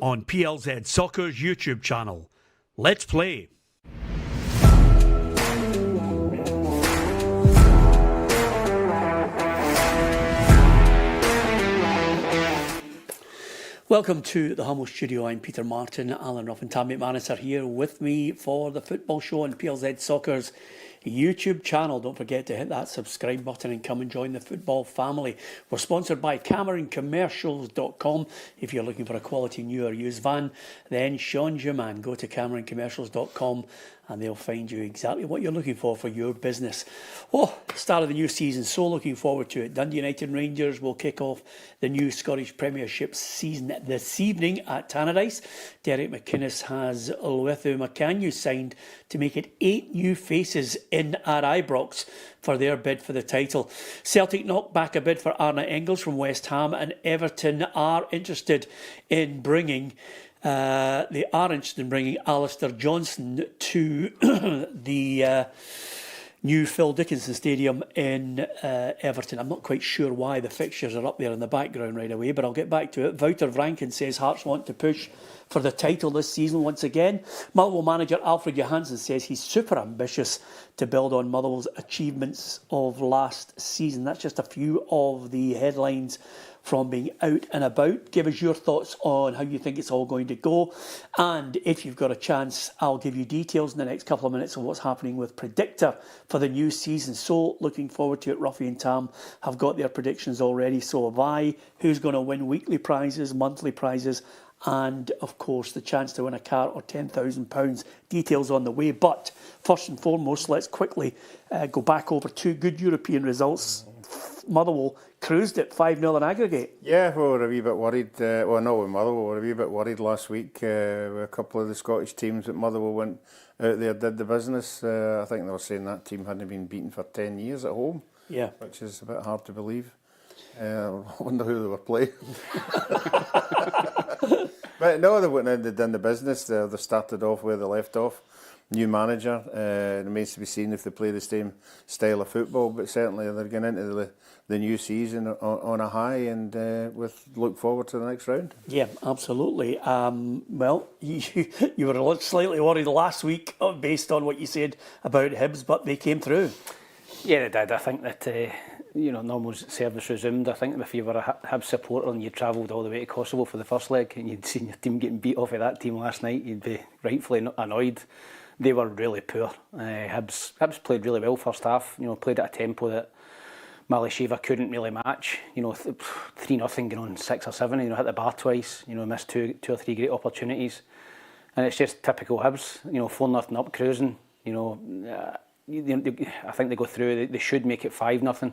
on PLZ Soccer's YouTube channel. Let's play. Welcome to the Humble Studio. I'm Peter Martin. Alan Roughie and Tam McManus are here with me for the football show on PLZ Soccer's YouTube channel. Don't forget to hit that subscribe button and come and join the football family. We're sponsored by CameronCommercials.com. If you're looking for a quality new or used van, then Sean's your man. Go to CameronCommercials.com and they'll find you exactly what you're looking for your business. Oh, start of the new season, so looking forward to it. Dundee United Rangers will kick off the new Scottish Premiership season this evening at Tannadice. Derek McInnes has Roughie McInnes signed to make it 8 new faces in at Ibrox for their bid for the title. Celtic knocked back a bid for Arne Engels from West Ham, and Everton are interested in bringing Alistair Johnstone to the new Phil Dickinson Stadium in Everton. I'm not quite sure why the fixtures are up there in the background right away, but I'll get back to it. Wouter Franco says Hearts want to push for the title this season once again. Motherwell manager Alfred Johansson says he's super ambitious to build on Motherwell's achievements of last season. That's just a few of the headlines from being out and about. Give us your thoughts on how you think it's all going to go. And if you've got a chance, I'll give you details in the next couple of minutes of what's happening with Predictor for the new season. So looking forward to it. Roughie and Tam have got their predictions already. So have I. Who's going to win weekly prizes, monthly prizes, and of course the chance to win a car or £10,000. Details on the way. But first and foremost, let's quickly go back over 2 good European results. Motherwell cruised it 5-0 in aggregate. Yeah, we were a wee bit worried. Well, not with Motherwell, we were a wee bit worried last week with a couple of the Scottish teams that Motherwell went out there, did the business. I think they were saying that team hadn't been beaten for 10 years at home. Yeah. Which is a bit hard to believe. I wonder who they were playing. But no, they went in, they'd done the business. They started off where they left off. New manager. It remains to be seen if they play the same style of football, but certainly they're going into the new season on a high, and look forward to the next round. Yeah, absolutely. Well, you were slightly worried last week based on what you said about Hibs, but they came through. Yeah, they did. I think that normal service resumed. I think if you were a Hibs supporter and you travelled all the way to Kosovo for the first leg and you'd seen your team getting beat off of that team last night, you'd be rightfully annoyed. They were really poor. Hibs played really well first half. Played at a tempo that Malasheva couldn't really match. 3-0 going on 6 or 7. Hit the bar twice. Missed two or three great opportunities, and it's just typical Hibs. 4-0 up cruising. I think they go through. They should make it 5-0.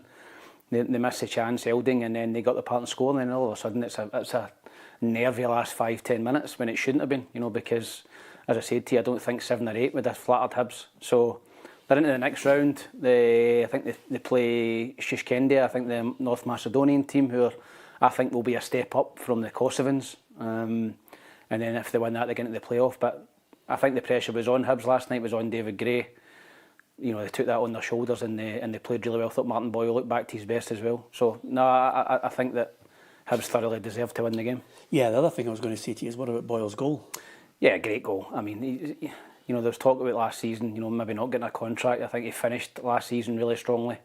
They miss a chance, Elding, and then they got the part and score, and then all of a sudden it's a nervy last 5-10 minutes when it shouldn't have been. Because, as I said to you, I don't think 7 or 8 would have flattered Hibs. So they're into the next round. I think they play Shishkende, I think the North Macedonian team, who I think will be a step up from the Kosovans. And then if they win that, they get into the playoff. But I think the pressure was on Hibs last night, was on David Gray. They took that on their shoulders and they played really well. I thought Martin Boyle looked back to his best as well. So, no, I think that Hibs thoroughly deserved to win the game. Yeah, the other thing I was going to say to you is, what about Boyle's goal? Yeah, great goal. I mean, there was talk about last season, maybe not getting a contract. I think he finished last season really strongly.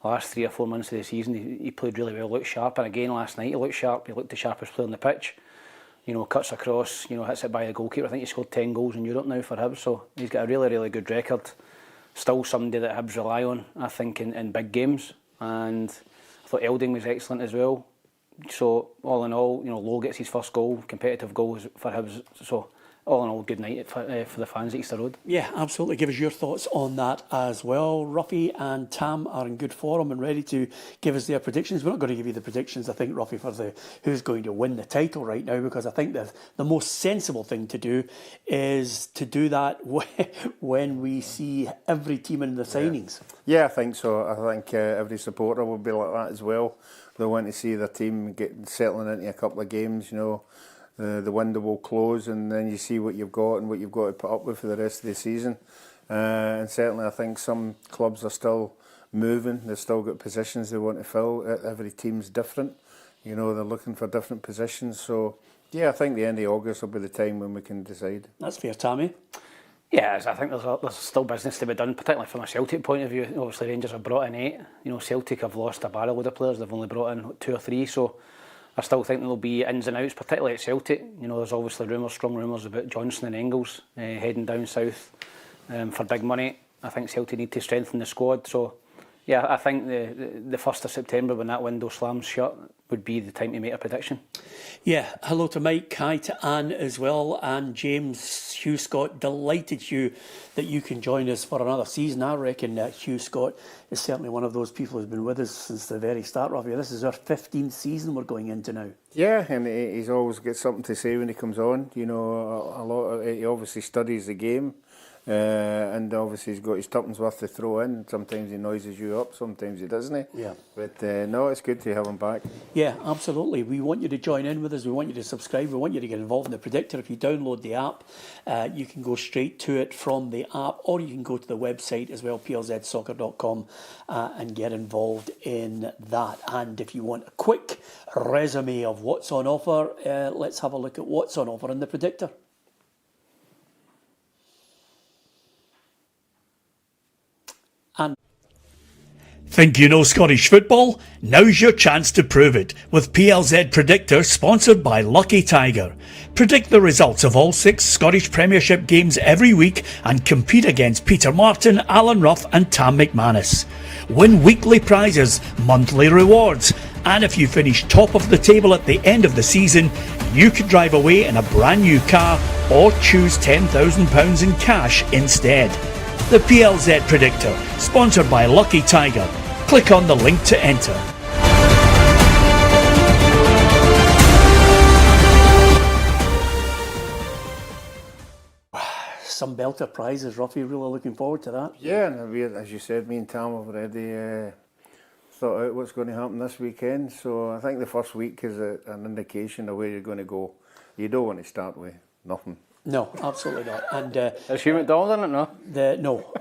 The last 3 or 4 months of the season, he played really well, looked sharp. And again, last night, he looked sharp. He looked the sharpest player on the pitch. Cuts across, hits it by the goalkeeper. I think he scored 10 goals in Europe now for Hibs. So he's got a really, really good record. Still somebody that Hibs rely on, I think, in big games. And I thought Elding was excellent as well. So all in all, Lowe gets his first goal, competitive goals for Hibs. So all in all, good night for the fans at Easter Road. Yeah, absolutely. Give us your thoughts on that as well. Roughie and Tam are in good form and ready to give us their predictions. We're not going to give you the predictions, I think, Roughie, for who's going to win the title right now, because I think the most sensible thing to do is to do that when we see every team in the signings. Yeah, I think so. I think every supporter will be like that as well. They'll want to see their team settling into a couple of games, the window will close, and then you see what you've got and what you've got to put up with for the rest of the season. And certainly I think some clubs are still moving. They've still got positions they want to fill. Every team's different. They're looking for different positions. So Yeah, I think the end of August will be the time when we can decide. That's fair, Tammy. Yeah, I think there's still business to be done, particularly from a Celtic point of view. Obviously, Rangers have brought in 8. Celtic have lost a barrel load of players. They've only brought in 2 or 3. So I still think there'll be ins and outs, particularly at Celtic. There's obviously strong rumours about Johnstone and Engels heading down south for big money. I think Celtic need to strengthen the squad. So yeah, I think the 1st of September, when that window slams shut, would be the time to make a prediction. Yeah, hello to Mike, hi to Anne as well, and James, Hugh Scott. Delighted, Hugh, that you can join us for another season. I reckon Hugh Scott is certainly one of those people who's been with us since the very start, Roughie. This is our 15th season we're going into now. Yeah, and he's always got something to say when he comes on. A lot. He obviously studies the game. And obviously he's got his tuppence worth to throw in. Sometimes he noises you up, sometimes he doesn't. Yeah. But no, it's good to have him back. Yeah, absolutely. We want you to join in with us. We want you to subscribe. We want you to get involved in the Predictor. If you download the app, you can go straight to it from the app, or you can go to the website as well, plzsoccer.com, and get involved in that. And if you want a quick resume of what's on offer, let's have a look at what's on offer in the Predictor. Think you know Scottish football? Now's your chance to prove it with PLZ Predictor, sponsored by Lucky Tiger. Predict the results of all 6 Scottish Premiership games every week and compete against Peter Martin, Alan Rough and Tam McManus. Win weekly prizes, monthly rewards, and if you finish top of the table at the end of the season, you could drive away in a brand new car or choose £10,000 in cash instead. The PLZ Predictor, sponsored by Lucky Tiger. Click on the link to enter. Some belter prizes, Roughie. Really looking forward to that. Yeah, and as you said, me and Tam have already thought out what's going to happen this weekend. So I think the first week is an indication of where you're going to go. You don't want to start with nothing. No, absolutely not. And Is Hugh McDonald in it, no? no.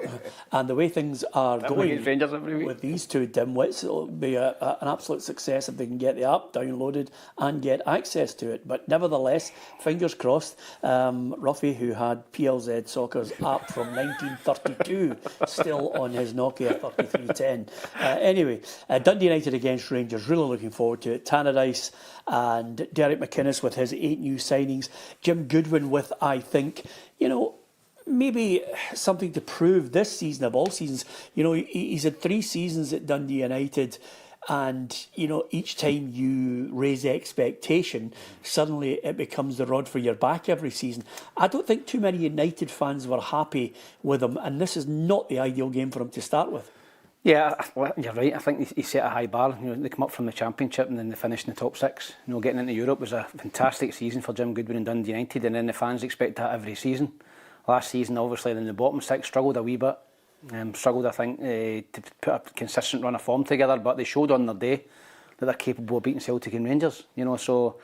And the way things are going Rangers every week. with these two dimwits, it'll be an absolute success if they can get the app downloaded and get access to it. But nevertheless, fingers crossed, Roughie, who had PLZ Soccer's app from 1932 still on his Nokia 3310. Anyway, Dundee United against Rangers, really looking forward to it. Tannadice and Derek McInnes with his 8 new signings. Jim Goodwin with, I think, maybe something to prove this season of all seasons. He's had 3 seasons at Dundee United, and each time you raise expectation, suddenly it becomes the rod for your back every season. I don't think too many United fans were happy with him, and this is not the ideal game for him to start with. Yeah, you're right. I think he set a high bar. They come up from the Championship and then they finished in the top 6. Getting into Europe was a fantastic season for Jim Goodwin and Dundee United, and then the fans expect that every season. Last season, obviously, in the bottom 6, struggled a wee bit. Struggled, I think, to put a consistent run of form together, but they showed on their day that they're capable of beating Celtic and Rangers. So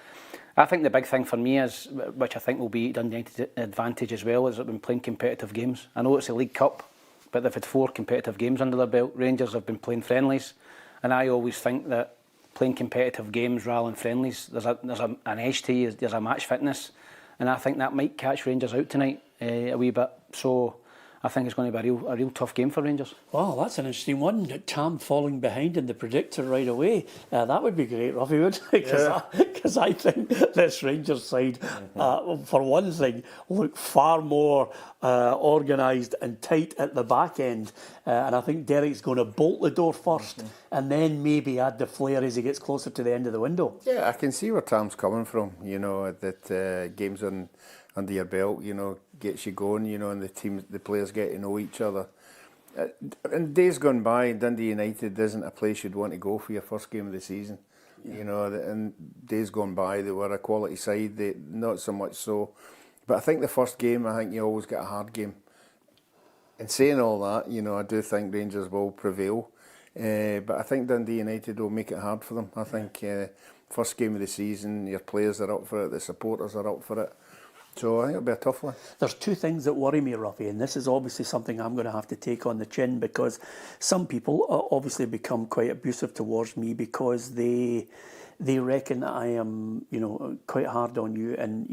I think the big thing for me is, which I think will be Dundee United's advantage as well, is that they've been playing competitive games. I know it's a League Cup, but they've had 4 competitive games under their belt. Rangers have been playing friendlies, and I always think that playing competitive games rather than friendlies, there's an edge to you, there's a match fitness, and I think that might catch Rangers out tonight a wee bit. So I think it's going to be a real tough game for Rangers. Well, that's an interesting one. Tam falling behind in the Predictor right away. That would be great, Roughie, would because I think this Rangers side, for one thing, look far more organised and tight at the back end. And I think Derek's going to bolt the door first and then maybe add the flair as he gets closer to the end of the window. Yeah, I can see where Tam's coming from, that games under your belt, gets you going, and the players get to know each other. In days gone by, Dundee United isn't a place you'd want to go for your first game of the season. Yeah. In days gone by, they were a quality side, not so much so. But I think the first game, you always get a hard game. And saying all that, I do think Rangers will prevail. But I think Dundee United will make it hard for them. I think first game of the season, your players are up for it, the supporters are up for it. So I think it'll be a tough one. There's 2 things that worry me, Roughie, and this is obviously something I'm going to have to take on the chin, because some people obviously become quite abusive towards me because they they reckon that I am, quite hard on you, and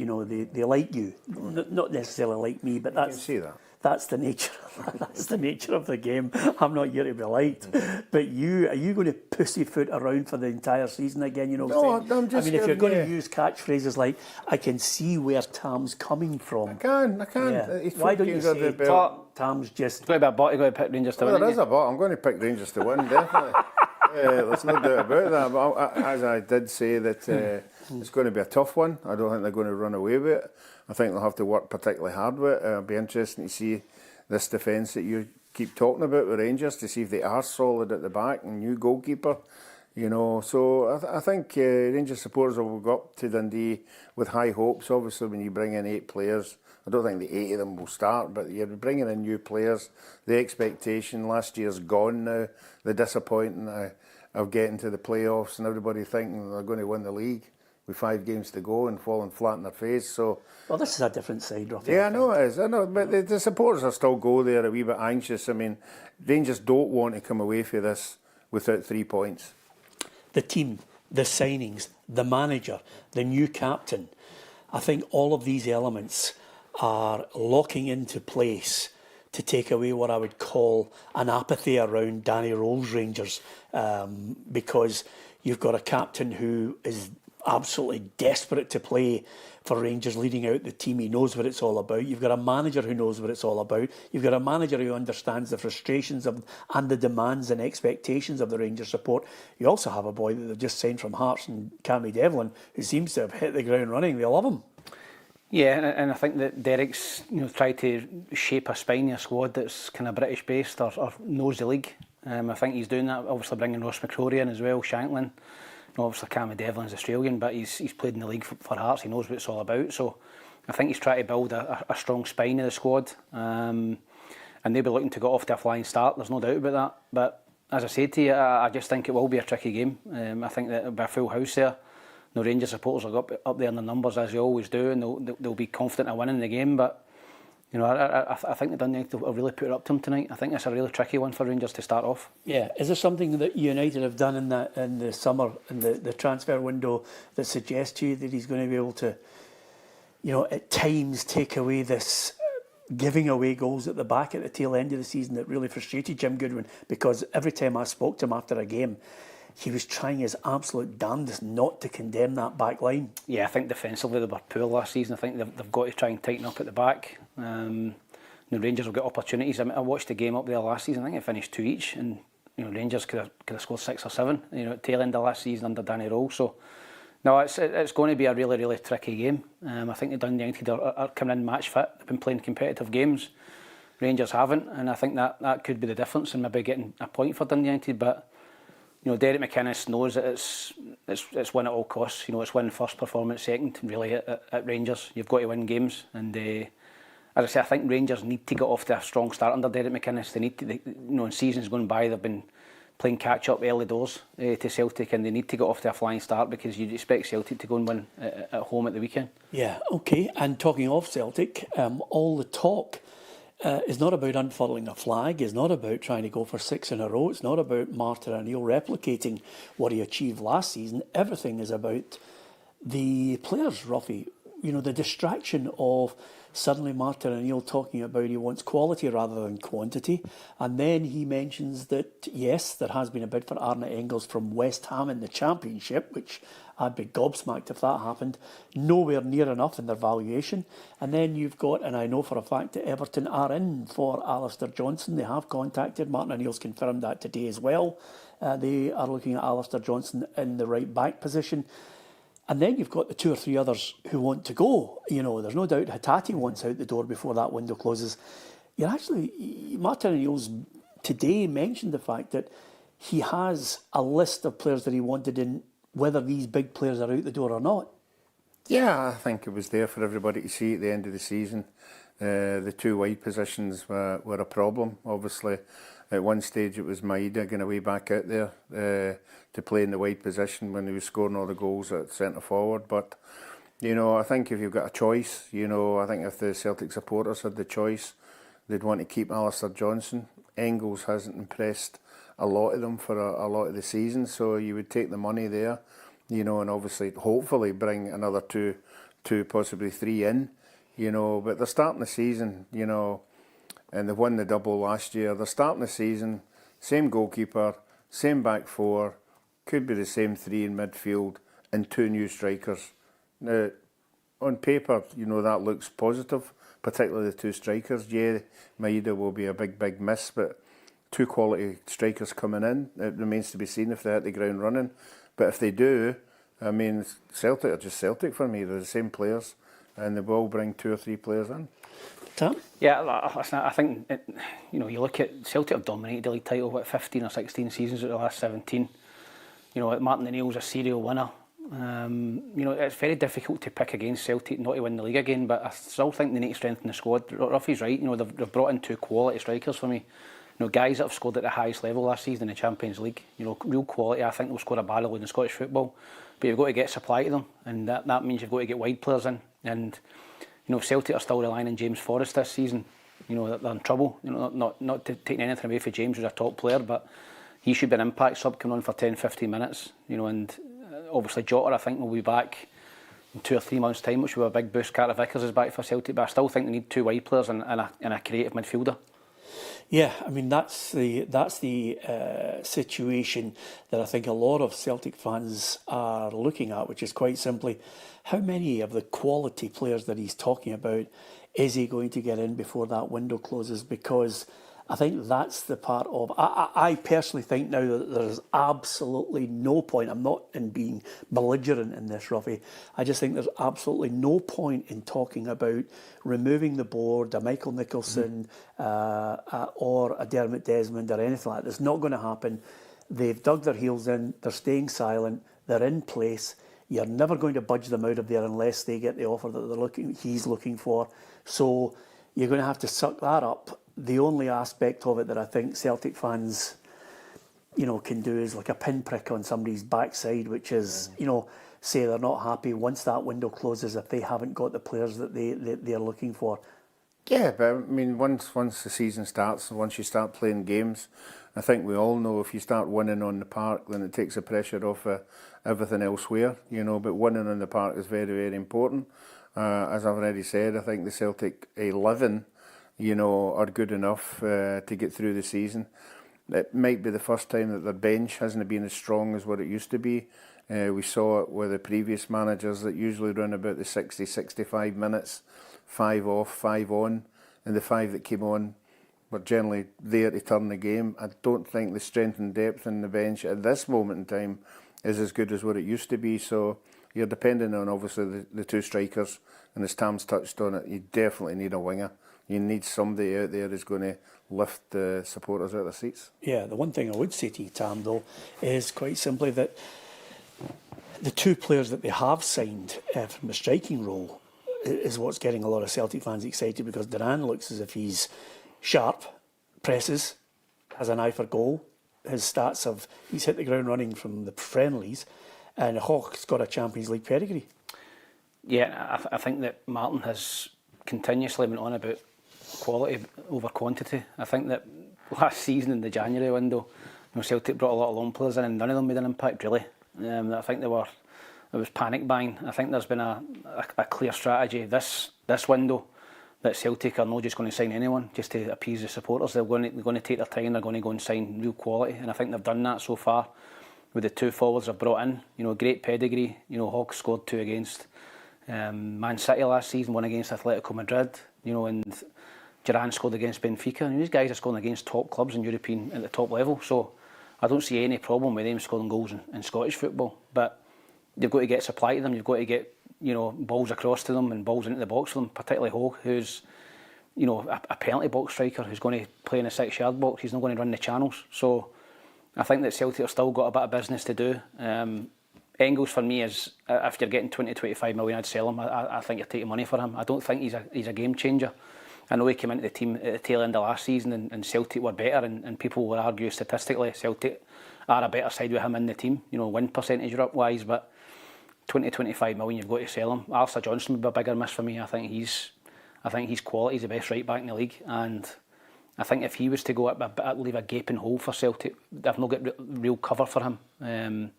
they like you, not necessarily like me, but You can see that. That's the nature. That's the nature of the game. I'm not here to be liked. But are you going to pussyfoot around for the entire season again? No, I'm just. I mean, if you're going to use catchphrases like, "I can see where Tam's coming from," I can. Yeah. He's Why don't you games under say the belt. Tam's just? Got to be a bot. You got to pick Rangers to Well, win. there is a but. I'm going to pick Rangers to win, definitely. There's no doubt about that. But as I did say, that it's going to be a tough one. I don't think they're going to run away with it. I think they'll have to work particularly hard with it. It'll be interesting to see this defence that you keep talking about with Rangers, to see if they are solid at the back and new goalkeeper. So I think Rangers supporters will go up to Dundee with high hopes. Obviously, when you bring in 8 players, I don't think the 8 of them will start, but you're bringing in new players. The expectation last year's gone now. The disappointing of getting to the playoffs and everybody thinking they're going to win the league with 5 games to go and falling flat in their face. So, Well, this is a different side, Roughie. yeah, I know it is. I know, but the supporters are still go there a wee bit anxious. I mean, Rangers don't want to come away from this without 3 points. The team, the signings, the manager, the new captain. I think all of these elements are locking into place to take away what I would call an apathy around Danny Roll's Rangers, because you've got a captain who is absolutely desperate to play for Rangers, leading out the team. He knows what it's all about. You've got a manager who knows what it's all about. You've got a manager who understands the frustrations and the demands and expectations of the Rangers support. You also have a boy that they've just signed from Hearts and Cammy Devlin, who seems to have hit the ground running. They love him. Yeah, and I think that Derek's tried to shape a spine of a squad that's kind of British based or knows the league. I think he's doing that. Obviously bringing Ross McCrory in as well, Shanklin. Obviously Cammy Devlin's Australian, but he's played in the league for Hearts. He knows what it's all about. So I think he's trying to build a strong spine of the squad, and they'll be looking to get off to a flying start. There's no doubt about that. But as I said to you, I just think it will be a tricky game. I think that it'll be a full house there. Rangers supporters will go up there in the numbers as they always do, and they'll be confident of winning the game. But I think the Dundee United will really put it up to them tonight. I think it's a really tricky one for Rangers to start off. Yeah, is there something that United have done in the summer, in the transfer window, that suggests to you that he's going to be able to, at times take away this giving away goals at the back at the tail end of the season that really frustrated Jim Goodwin? Because every time I spoke to him after a game, he was trying his absolute damnedest not to condemn that back line. Yeah, I think defensively they were poor last season. I think they've got to try and tighten up at the back. Rangers will get opportunities. I watched the game up there last season. I think it finished 2 each, and Rangers could have scored 6 or 7. At tail end of last season under Danny Roll. So no, it's going to be a really, really tricky game. I think the Dundee United are coming in match fit. They've been playing competitive games. Rangers haven't, and I think that could be the difference in maybe getting a point for Dundee United. But Derek McInnes knows that it's win at all costs. It's win first, performance second. Really, at Rangers, you've got to win games. And as I say, I think Rangers need to get off to a strong start under Derek McInnes. They need to. In seasons gone by, they've been playing catch up early doors to Celtic, and they need to get off to a flying start because you'd expect Celtic to go and win at home at the weekend. Yeah, okay. And talking of Celtic, all the talk. It's not about unfurling a flag. It's not about trying to go for 6 in a row. It's not about Martin O'Neill replicating what he achieved last season. Everything is about the players, Roughie. The distraction of suddenly Martin O'Neill talking about he wants quality rather than quantity. And then he mentions that, yes, there has been a bid for Arne Engels from West Ham in the Championship, which I'd be gobsmacked if that happened. Nowhere near enough in their valuation. And then you've got, and I know for a fact that Everton are in for Alistair Johnstone. They have contacted. Martin O'Neill's confirmed that today as well. They are looking at Alistair Johnstone in the right back position. And then you've got the 2 or 3 others who want to go. There's no doubt Hatate wants out the door before that window closes. Martin O'Neill's today mentioned the fact that he has a list of players that he wanted in, whether these big players are out the door or not. Yeah, I think it was there for everybody to see at the end of the season. The 2 wide positions were a problem. Obviously, at one stage it was Maeda going away back out there to play in the wide position when he was scoring all the goals at centre forward. But, I think if you've got a choice, I think if the Celtic supporters had the choice, they'd want to keep Alistair Johnstone. Engels hasn't impressed a lot of them for a lot of the season, so you would take the money there. you know, and obviously, hopefully, bring another two, possibly three in, you know. But they're starting the season, you know, and they won the double last year. They're starting the season, same goalkeeper, same back four, could be the same three in midfield, and two new strikers. Now, on paper, you know, that looks positive, particularly the two strikers. Yeah, Maeda will be a big miss, but two quality strikers coming in. It remains to be seen if they hit the ground running. But if they do, I mean, Celtic are just Celtic for me. They're the same players, and they will bring 2 or 3 players in. Tom? Yeah, I think, you know, you look at Celtic have dominated the league title, what, 15 or 16 seasons out of the last 17. You know, Martin and Engels a serial winner. You know, it's very difficult to pick against Celtic not to win the league again, but I still think they need to strengthen the squad. Roughie's right, you know, they've brought in 2 quality strikers for me. You know, guys that have scored at the highest level last season in the Champions League. You know, real quality. I think they'll score a barrel in the Scottish football. But you've got to get supply to them, and that means you've got to get wide players in. And you know, if Celtic are still relying on James Forrest this season, you know, they're in trouble. You know, not taking anything away from James, who's a top player, but he should be an impact sub coming on for 10-15 minutes. You know, and obviously Jota, I think, will be back in 2 or 3 months' time, which will be a big boost. Carter Vickers is back for Celtic, but I still think they need 2 wide players and a creative midfielder. Yeah, I mean, that's the situation that I think a lot of Celtic fans are looking at, which is quite simply, how many of the quality players that he's talking about is he going to get in before that window closes? Because I think that's the part of... I personally think now that there's absolutely no point. I'm not in being belligerent in this, Roughie. I just think there's absolutely no point in talking about removing the board, a Michael Nicholson or a Dermot Desmond or anything like that. It's not going to happen. They've dug their heels in. They're staying silent. They're in place. You're never going to budge them out of there unless they get the offer that he's looking for. So you're going to have to suck that up. The only aspect of it that I think Celtic fans, you know, can do is like a pinprick on somebody's backside, which is, you know, say they're not happy once that window closes if they haven't got the players that they're looking for. Yeah, but I mean, once the season starts, once you start playing games, I think we all know if you start winning on the park, then it takes the pressure off everything elsewhere, you know. But winning on the park is very, very important. As I've already said, I think the Celtic 11, you know, are good enough to get through the season. It might be the first time that their bench hasn't been as strong as what it used to be. We saw it with the previous managers that usually run about the 60-65 minutes, 5 off, 5 on, and the 5 that came on were generally there to turn the game. I don't think the strength and depth in the bench at this moment in time is as good as what it used to be. So you're depending on, obviously, the 2 strikers, and as Tam's touched on it, you definitely need a winger. You need somebody out there who's going to lift the supporters out of their seats. Yeah, the one thing I would say to you, Tam, though, is quite simply that the 2 players that they have signed from the striking role is what's getting a lot of Celtic fans excited, because Duran looks as if he's sharp, presses, has an eye for goal. His stats he's hit the ground running from the friendlies, and Hawk's got a Champions League pedigree. Yeah, I think that Martin has continuously went on about quality over quantity. I think that last season in the January window, you know, Celtic brought a lot of loan players in and none of them made an impact really. I think it was panic buying. I think there's been a clear strategy this window that Celtic are not just going to sign anyone just to appease the supporters. They're going to take their time. They're going to go and sign real quality, and I think they've done that so far with the 2 forwards they've brought in. You know, great pedigree. You know, Hawk scored 2 against Man City last season, 1 against Atletico Madrid. You know, and Duran scored against Benfica, and these guys are scoring against top clubs in European at the top level. So I don't see any problem with them scoring goals in Scottish football. But you've got to get supply to them. You've got to get, you know, balls across to them and balls into the box for them. Particularly Hogg, who's, you know, a penalty box striker who's going to play in a 6-yard box. He's not going to run the channels. So I think that Celtic have still got a bit of business to do. Engels for me is, if you're getting 20-25 million, I'd sell him. I think you're taking money for him. I don't think he's a game changer. I know he came into the team at the tail end of last season and Celtic were better, and people would argue statistically Celtic are a better side with him in the team, you know, win percentage wise, but 20-25 million, you've got to sell him. Alistair Johnstone would be a bigger miss for me. I think he's quality. He's the best right back in the league, and I think if he was to go leave a gaping hole for Celtic, they've not got real cover for him.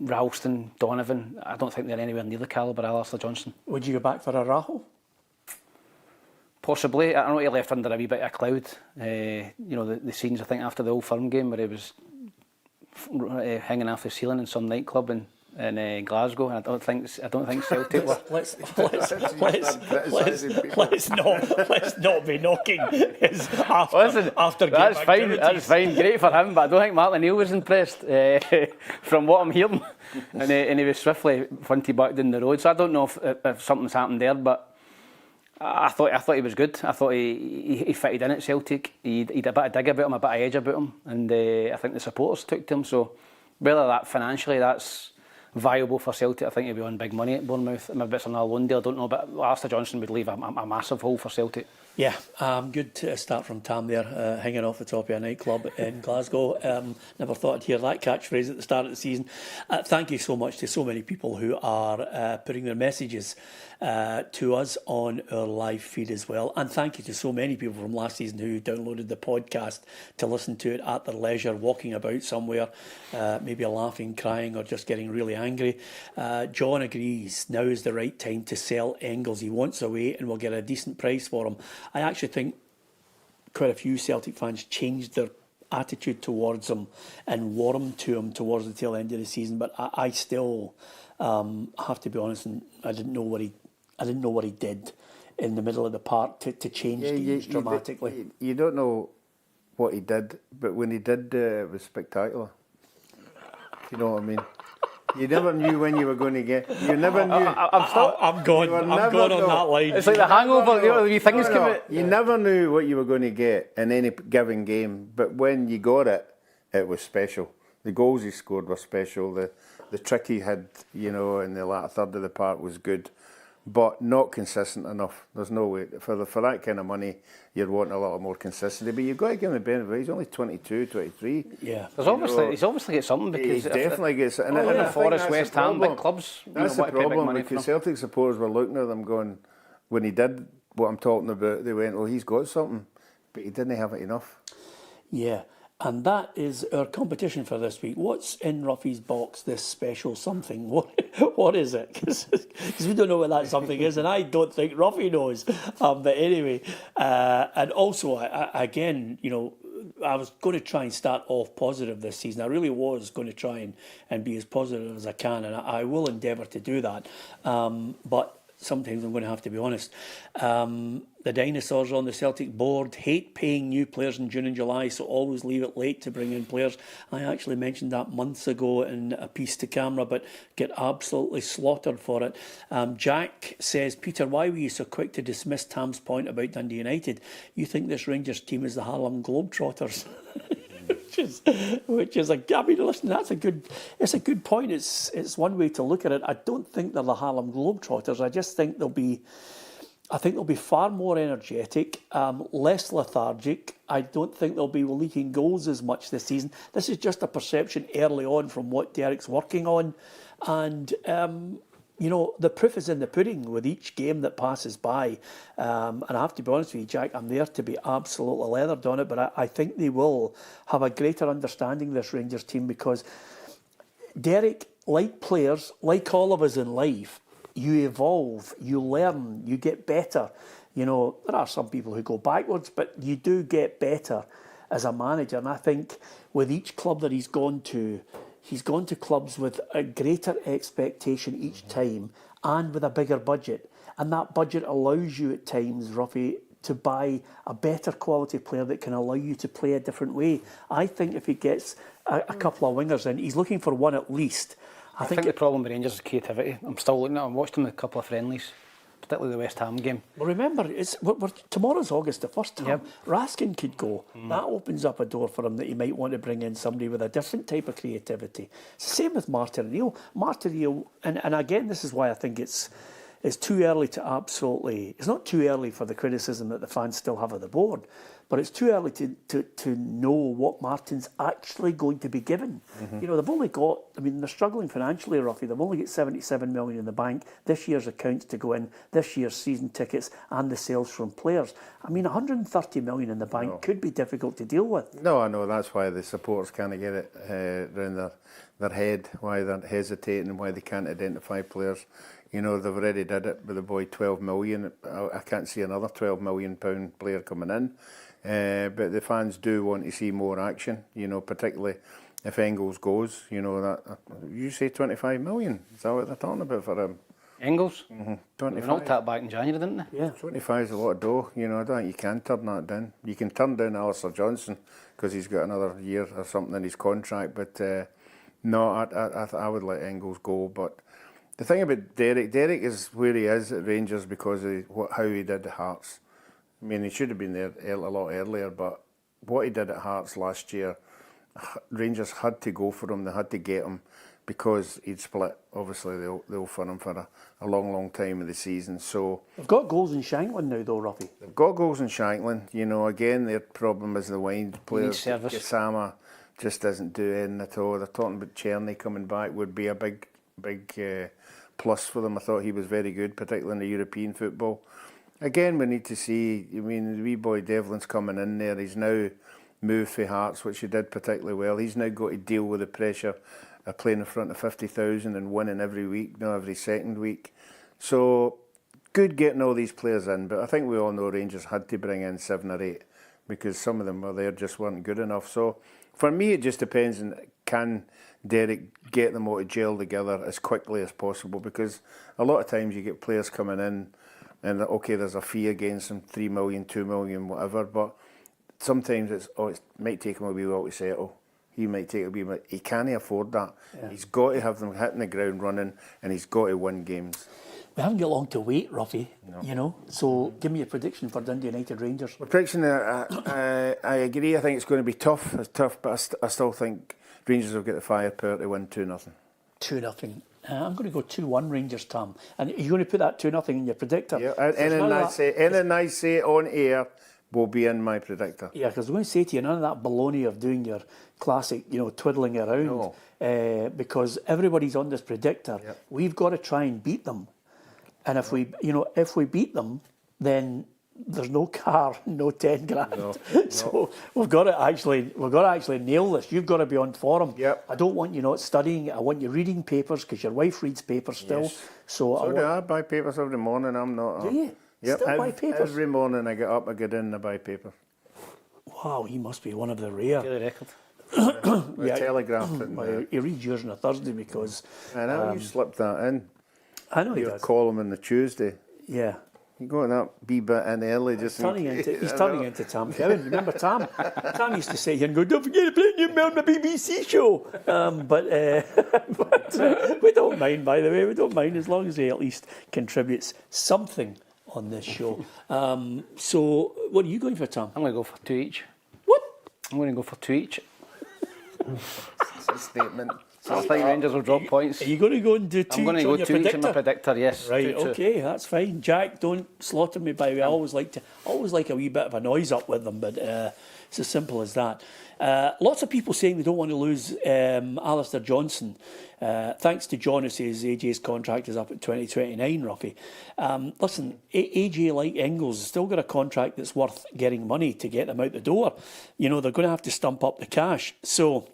Ralston, Donovan, I don't think they're anywhere near the calibre of Alistair Johnstone. Would you go back for a Rahul? Possibly. I know he left under a wee bit of a cloud. The scenes, I think, after the Old Firm game where he was hanging off the ceiling in some nightclub in Glasgow. And I don't think Celtic were. Let's not be knocking his after game That's fine. activities. That's fine. Great for him, but I don't think Martin Neal was impressed from what I'm hearing. And he was swiftly funty back down the road. So I don't know if something's happened there, but I thought he was good. I thought he fitted in at Celtic. He'd a bit of dig about him, a bit of edge about him, and I think the supporters took to him. So whether that financially that's viable for Celtic, I think he'll be on big money at Bournemouth. Maybe it's another loan deal, I don't know, but Alistair Johnstone would leave a massive hole for Celtic. Yeah, good to start from Tam there, hanging off the top of a nightclub in Glasgow. Never thought I'd hear that catchphrase at the start of the season. Thank you so much to so many people who are putting their messages to us on our live feed as well. And thank you to so many people from last season who downloaded the podcast to listen to it at their leisure, walking about somewhere, maybe laughing, crying, or just getting really angry. John agrees now is the right time to sell Engels. He wants away and we'll get a decent price for him. I actually think quite a few Celtic fans changed their attitude towards him and warmed to him towards the tail end of the season, but I still have to be honest, and I didn't know what he did in the middle of the park to change games dramatically. You don't know what he did, but when he did, it was spectacular. You know what I mean? You never knew when you were going to get. You never knew. I'm going on that line. It's like the hangover. The wee things come out. You never knew what you were going to get in any given game, but when you got it, it was special. The goals he scored were special. The trick he had, in the latter third of the park was good, but not consistent enough. There's no way for that kind of money. You'd want a lot more consistency, but you've got to give him the benefit. He's only 22, 23. Yeah, he's obviously got something because he definitely gets it. And Forest, West Ham, big clubs. That's the problem because Celtic supporters were looking at them going, when he did what I'm talking about, they went, "Oh, he's got something," but he didn't have it enough. Yeah. And that is our competition for this week. What's in Roughie's box, this special something? What is it? Because we don't know what that something is, and I don't think Roughie knows. But anyway, and also, again, I was going to try and start off positive this season. I really was going to try and be as positive as I can, and I will endeavour to do that. But sometimes I'm going to have to be honest. The dinosaurs on the Celtic board hate paying new players in June and July, so always leave it late to bring in players. I actually mentioned that months ago in a piece to camera, but get absolutely slaughtered for it. Jack says, Peter, why were you so quick to dismiss Tam's point about Dundee United? You think this Rangers team is the Harlem Globetrotters? Which is listen, it's a good point. It's one way to look at it. I don't think they're the Harlem Globetrotters. I just think they'll be far more energetic, less lethargic. I don't think they'll be leaking goals as much this season. This is just a perception early on from what Derek's working on, and the proof is in the pudding with each game that passes by. And I have to be honest with you, Jack, I'm there to be absolutely leathered on it, but I think they will have a greater understanding of this Rangers team because Derek, like players, like all of us in life, you evolve, you learn, you get better. There are some people who go backwards, but you do get better as a manager. And I think with each club that he's gone to clubs with a greater expectation each time and with a bigger budget. And that budget allows you at times, Roughie, to buy a better quality player that can allow you to play a different way. I think if he gets a couple of wingers in, he's looking for one at least. I think the problem with Rangers is creativity. I'm still looking at it. I watched them a couple of friendlies, particularly the West Ham game. Well, remember, tomorrow's August the 1st. Yep. Raskin could go. That opens up a door for him that he might want to bring in somebody with a different type of creativity. Same with Martin and Neil. And again, this is why I think it's it's too early to absolutely... It's not too early for the criticism that the fans still have of the board, but it's too early to know what Martin's actually going to be given. You know, they've only got... I mean, they're struggling financially, Roughie. They've only got 77 million in the bank, this year's accounts to go in, this year's season tickets and the sales from players. I mean, 130 million in the bank could be difficult to deal with. No, I know. That's why the supporters can't get it round their head, why they're hesitating, why they can't identify players. You know, they've already did it with the boy 12 million. I can't see another £12 million player coming in. But the fans do want to see more action, you know, particularly if Engels goes. You know, that you say 25 million. Is that what they're talking about for him? Engels? 25. They knocked that back in January, didn't they? Yeah. 25 is a lot of dough. You know, I don't think you can turn that down. You can turn down Alistair Johnson because he's got another year or something in his contract. But no, I would let Engels go. But the thing about Derek is where he is at Rangers because of how he did at Hearts. I mean, he should have been there a lot earlier, but what he did at Hearts last year, Rangers had to go for him. They had to get him because he'd split, obviously, the Old Firm for a long time of the season. So They've got goals in Shanklin now, though, Roughie. they've got goals in Shanklin. You know, again, their problem is the wide players. service. Gassama just doesn't do anything at all. They're talking about Cherny coming back would be a big plus for them. I thought he was very good, particularly in the European football. Again, we need to see, I mean, the wee boy Devlin's coming in there. He's now moved for Hearts, which he did particularly well. He's now got to deal with the pressure of playing in front of 50,000 and winning every week, not every second week. So, good getting all these players in, but I think we all know Rangers had to bring in 7 or 8 because some of them were there just weren't good enough. So, for me, it just depends on can Derek get them all to gel together as quickly as possible, because a lot of times you get players coming in and okay, there's a fee against them, 3 million, 2 million, whatever, but sometimes it might take him a wee while to settle. He might take a wee bit. He can't afford that. Yeah. He's got to have them hitting the ground running, and he's got to win games. We haven't got long to wait, Roughie, you know, so give me a prediction for Dundee United Rangers. My prediction, I agree, I think it's going to be tough. It's tough, but I still think Rangers will get the firepower to win 2-0. 2-0. I'm going to go 2-1 Rangers, Tam. And are you going to put that 2-0 in your predictor? Yeah, anything I say on air will be in my predictor. Yeah, because I'm going to say to you, none of that baloney of doing your classic, you know, twiddling around. No. Because everybody's on this predictor. Yep. We've got to try and beat them. And if we beat them, then there's no car, no 10 grand. No. So we've got to actually nail this. You've got to be on form. Yep. I don't want you not studying. I want you reading papers because your wife reads papers still. Yes. So do I buy papers every morning. I'm not. Do you? Yep. Still buy papers? Every morning I get up, I get in, and I buy paper. Wow, he must be one of the rare. Daily Record. Yeah, Telegraph. Well, he reads yours on a Thursday because... I know, you slipped that in. I know he does. Your column on the Tuesday. Yeah. You got that wee bit in early just he's turning into Tam Kevin. Remember Tam? Tam used to say here and go, don't forget to play your man on the BBC show. But we don't mind, by the way. We don't mind as long as he at least contributes something on this show. So what are you going for, Tam? I'm going to go for 2 each. What? I'm going to go for 2 each. That's a statement. So I think Rangers will drop points. Are you going to go and do 2 I'm going to go 2 each in my predictor, yes. Right, 2-2. okay, that's fine. Jack, don't slaughter me by the way. I always like a wee bit of a noise up with them, but it's as simple as that. Lots of people saying they don't want to lose Alistair Johnson. Thanks to John who says AJ's contract is up at 2029, Roughie. Listen, AJ, like Engels, has still got a contract that's worth getting money to get them out the door. You know, they're going to have to stump up the cash. So...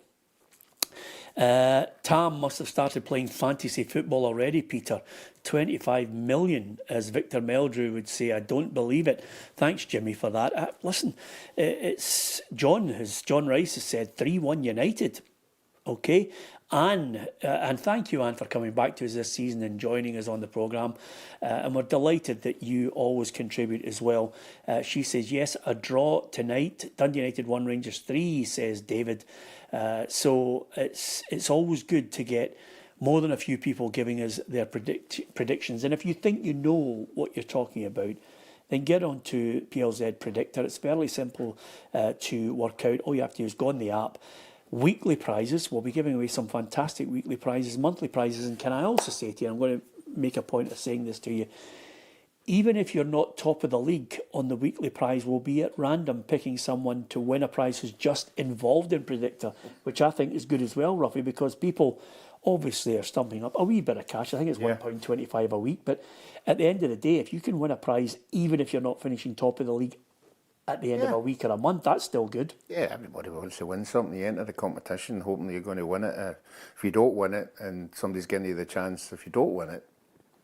Tam must have started playing fantasy football already, Peter. 25 million, as Victor Meldrew would say. I don't believe it. Thanks, Jimmy, for that. Listen, it's John Rice has said 3-1 United. Okay. Anne, and thank you, Anne, for coming back to us this season and joining us on the programme. And we're delighted that you always contribute as well. She says, yes, a draw tonight. Dundee United 1, Rangers 3, says David. So it's always good to get more than a few people giving us their predictions. And if you think you know what you're talking about, then get on to PLZ Predictor. It's fairly simple to work out. All you have to do is go on the app. Weekly prizes. We'll be giving away some fantastic weekly prizes, monthly prizes. And can I also say to you, I'm going to make a point of saying this to you. Even if you're not top of the league on the weekly prize, we'll be at random picking someone to win a prize who's just involved in Predictor, which I think is good as well, Roughie, because people obviously are stumping up a wee bit of cash. I think it's £1.25 a week. But at the end of the day, if you can win a prize, even if you're not finishing top of the league at the end of a week or a month, that's still good. Yeah, everybody wants to win something. You enter the competition hoping that you're going to win it. If you don't win it and somebody's giving you the chance, if you don't win it,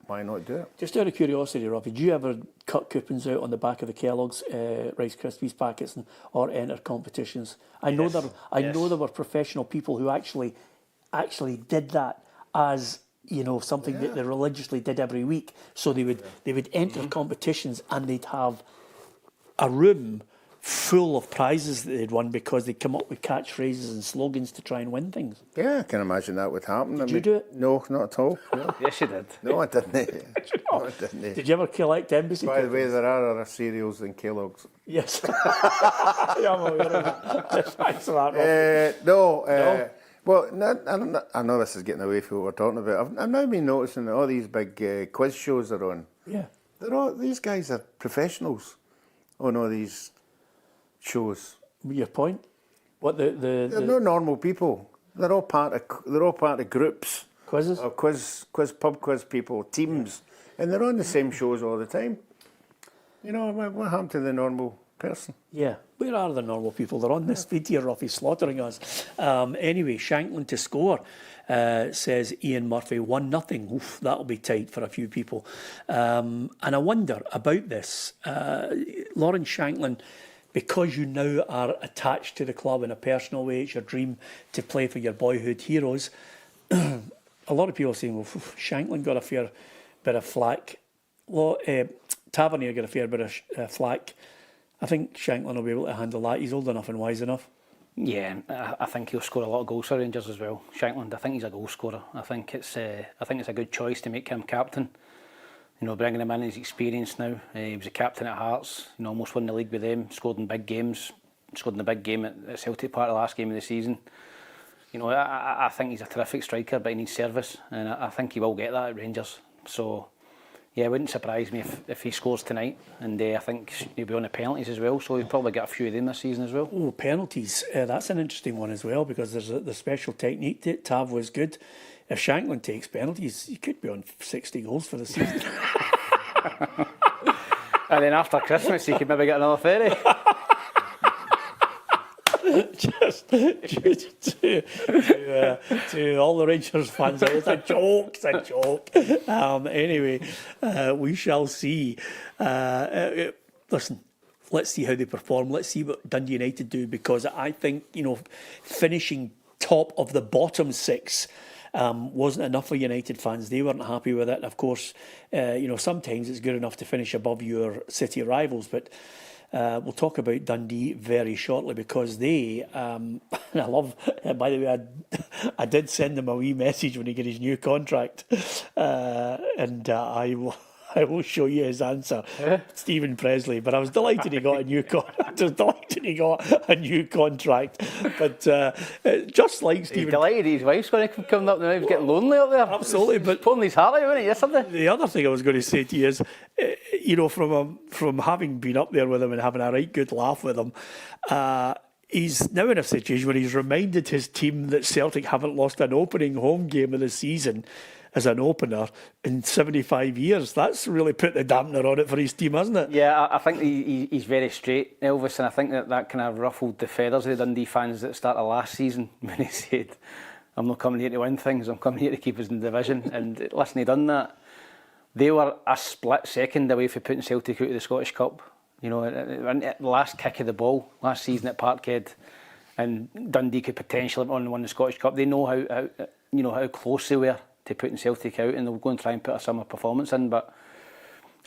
why not do it? Just out of curiosity, Robbie, do you ever cut coupons out on the back of the Kellogg's Rice Krispies packets or enter competitions? I know there were professional people who actually did that as something that they religiously did every week. So they would enter competitions and they'd have a room full of prizes that they'd won because they'd come up with catchphrases and slogans to try and win things. Yeah, I can imagine that would happen. Did you do it? No, not at all. No. Yes, you did. No, I didn't. No, I didn't. Did you ever collect embassy By the coupons? way, there are other cereals than Kellogg's. Yes. Yeah, I'm aware of that. Thanks for that, Rob. No. Well, I know this is getting away from what we're talking about. I've now been noticing that all these big quiz shows are on. Yeah. These guys are professionals on all these shows. Your point? What They're no normal people. They're all part of groups. Quizzes? Or pub quiz people, teams, and they're on the same shows all the time. What happened to the normal person? Yeah, where are the normal people? They're on this feed here, Roughie, slaughtering us. Anyway, Shanklin to score, says Ian Murphy, 1-0. Oof, that'll be tight for a few people. And I wonder about this. Lawrence Shanklin, because you now are attached to the club in a personal way, it's your dream to play for your boyhood heroes. A lot of people are saying, well, Shanklin got a fair bit of flack. Well, Tavernier got a fair bit of flack. I think Shanklin will be able to handle that. He's old enough and wise enough. Yeah, I think he'll score a lot of goals for Rangers as well. Shanklin, I think he's a goal scorer. I think it's a good choice to make him captain. Bringing him in, his experience now. He was a captain at Hearts. Almost won the league with them. Scored in big games. Scored in the big game at Celtic, part of the last game of the season. I think he's a terrific striker, but he needs service, and I think he will get that at Rangers. So, yeah, it wouldn't surprise me if he scores tonight, and I think he'll be on the penalties as well, so he'll probably get a few of them this season as well. Oh, penalties. That's an interesting one as well, because there's the special technique to it. Tav was good. If Shanklin takes penalties, he could be on 60 goals for the season. And then after Christmas, he could maybe get another 30. Just to all the Rangers fans, it's a joke. It's a joke. Anyway, we shall see. Listen, let's see how they perform. Let's see what Dundee United do, because I think finishing top of the bottom six wasn't enough for United fans. They weren't happy with it. Of course, sometimes it's good enough to finish above your city rivals, but we'll talk about Dundee very shortly, because they, and I love, by the way, I did send him a wee message when he got his new contract, and I will show you his answer, Stephen Presley. But I was delighted he got a new contract. But just like Stephen, he's delighted his wife's going to come up now. He's getting lonely up there. Absolutely, but pulling his heart out, wasn't he, yesterday? The other thing I was going to say to you is, from having been up there with him and having a right good laugh with him, he's now in a situation where he's reminded his team that Celtic haven't lost an opening home game of the season as an opener in 75 years. That's really put the dampener on it for his team, hasn't it? Yeah, I think he's very straight, Elvis, and I think that kind of ruffled the feathers of the Dundee fans at the start of last season when he said, I'm not coming here to win things, I'm coming here to keep us in the division. And listen, he done that. They were a split second away from putting Celtic out of the Scottish Cup. At the last kick of the ball last season at Parkhead, and Dundee could potentially have won the Scottish Cup. They know how close they were to putting Celtic out, and they'll go and try and put a summer performance in. But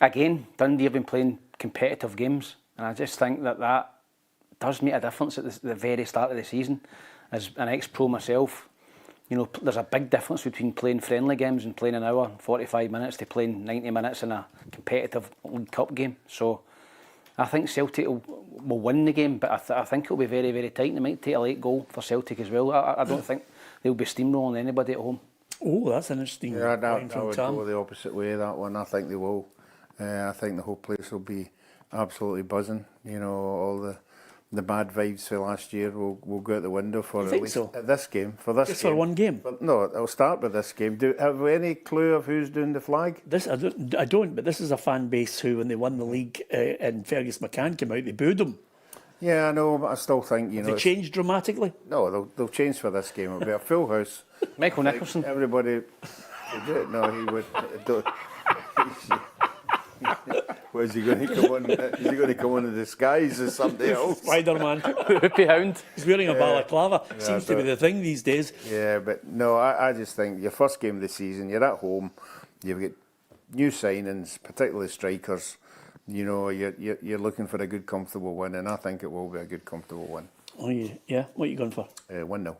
again, Dundee have been playing competitive games, and I just think that does make a difference at the very start of the season. As an ex-pro myself, there's a big difference between playing friendly games and playing an hour, 45 minutes, to playing 90 minutes in a competitive League Cup game. So I think Celtic will win the game, but I think it'll be very, very tight. They might take a late goal for Celtic as well. I don't think they'll be steamrolling anybody at home. Oh, that's an interesting Yeah, point I from would Tam. go the opposite way, that one. I think they will. I think the whole place will be absolutely buzzing. You know, all the bad vibes for last year will go out the window for You at think least so? at this game. For this Just game. for one game? But no, it'll start with this game. Have we any clue of who's doing the flag? I don't, but this is a fan base who, when they won the league and Fergus McCann came out, they booed them. Yeah, I know, but I still think, you know... They changed dramatically. No, they'll change for this game. It'll be a full house. Michael Nicholson. Everybody... No, he would... Don't. Where's he going to come on? Is he going to come on in disguise as somebody else? Spider-Man. Roughie Hound. He's wearing a balaclava. Seems to be the thing these days. Yeah, but no, I just think your first game of the season, you're at home, you've got new signings, particularly strikers. You know, you're looking for a good, comfortable win, and I think it will be a good, comfortable win. Oh, yeah. What are you going for? 1-0.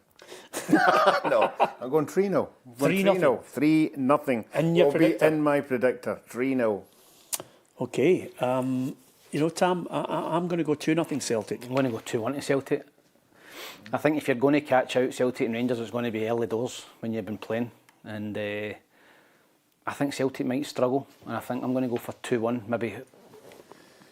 No, I'm going 3-0. 3-0. 3-0. In your predictor? Be in my predictor. 3-0. Okay. You know, Tam, I'm going to go 2-0 Celtic. I'm going to go 2-1 to Celtic. I think if you're going to catch out Celtic and Rangers, it's going to be early doors when you've been playing. And I think Celtic might struggle. And I think I'm going to go for 2-1, maybe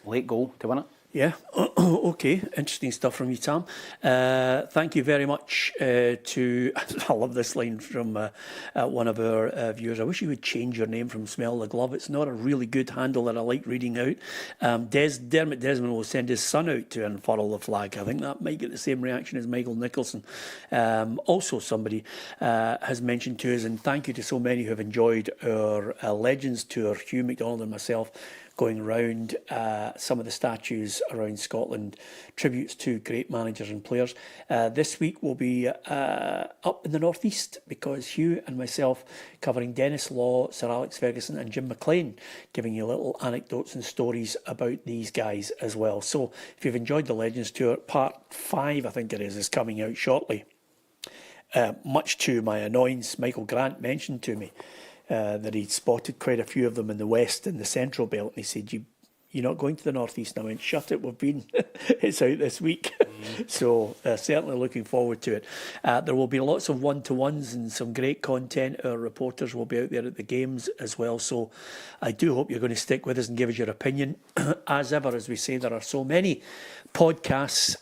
late goal to win it. Yeah, okay, interesting stuff from you, Tam. Thank you very much to... I love this line from one of our viewers. I wish you would change your name from Smell the Glove. It's not a really good handle that I like reading out. Dermot Desmond will send his son out to unfurl the flag. I think that might get the same reaction as Michael Nicholson. Also, somebody has mentioned to us, and thank you to so many who have enjoyed our Legends Tour, Hugh McDonald and myself, going round some of the statues around Scotland, tributes to great managers and players. This week we'll be up in the northeast because Hugh and myself covering Dennis Law, Sir Alex Ferguson and Jim McLean, giving you little anecdotes and stories about these guys as well. So if you've enjoyed the Legends Tour, part 5 I think it is coming out shortly. Much to my annoyance, Michael Grant mentioned to me that he'd spotted quite a few of them in the west and the central belt, and he said, you're not going to the northeast? And I went, shut it, we've been. It's out this week. So certainly looking forward to it. There will be lots of one-to-ones and some great content. Our reporters will be out there at the games as well. So I do hope you're going to stick with us and give us your opinion. As ever, as we say, there are so many podcasts,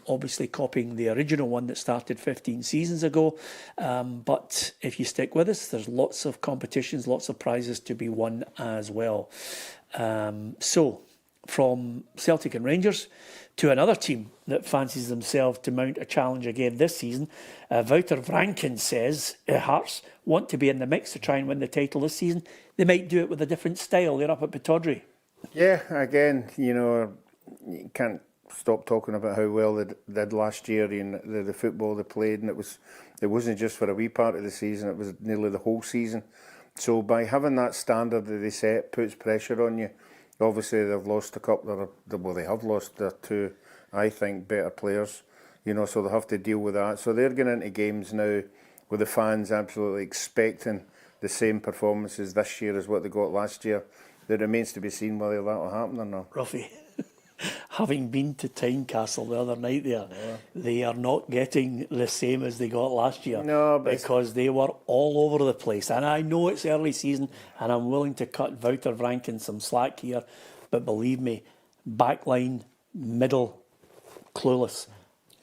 obviously copying the original one that started 15 seasons ago. But if you stick with us, there's lots of competitions, lots of prizes to be won as well. So, from Celtic and Rangers to another team that fancies themselves to mount a challenge again this season, Wouter Vranken says Hearts want to be in the mix to try and win the title this season. They might do it with a different style. They're up at Pittodrie. Yeah, again, you know, you can't stop talking about how well they did last year in the football they played, and it wasn't just for a wee part of the season, it was nearly the whole season. So by having that standard that they set puts pressure on you. Obviously they've lost a couple they have lost their two, I think, better players, you know, so they have to deal with that. So they're going into games now with the fans absolutely expecting the same performances this year as what they got last year. It remains to be seen whether that will happen or not. Roughie, having been to Tynecastle the other night there, they are not getting the same as they got last year. No, but because they were all over the place. And I know it's early season and I'm willing to cut Wouter Vranken some slack here, but believe me, backline, middle, clueless,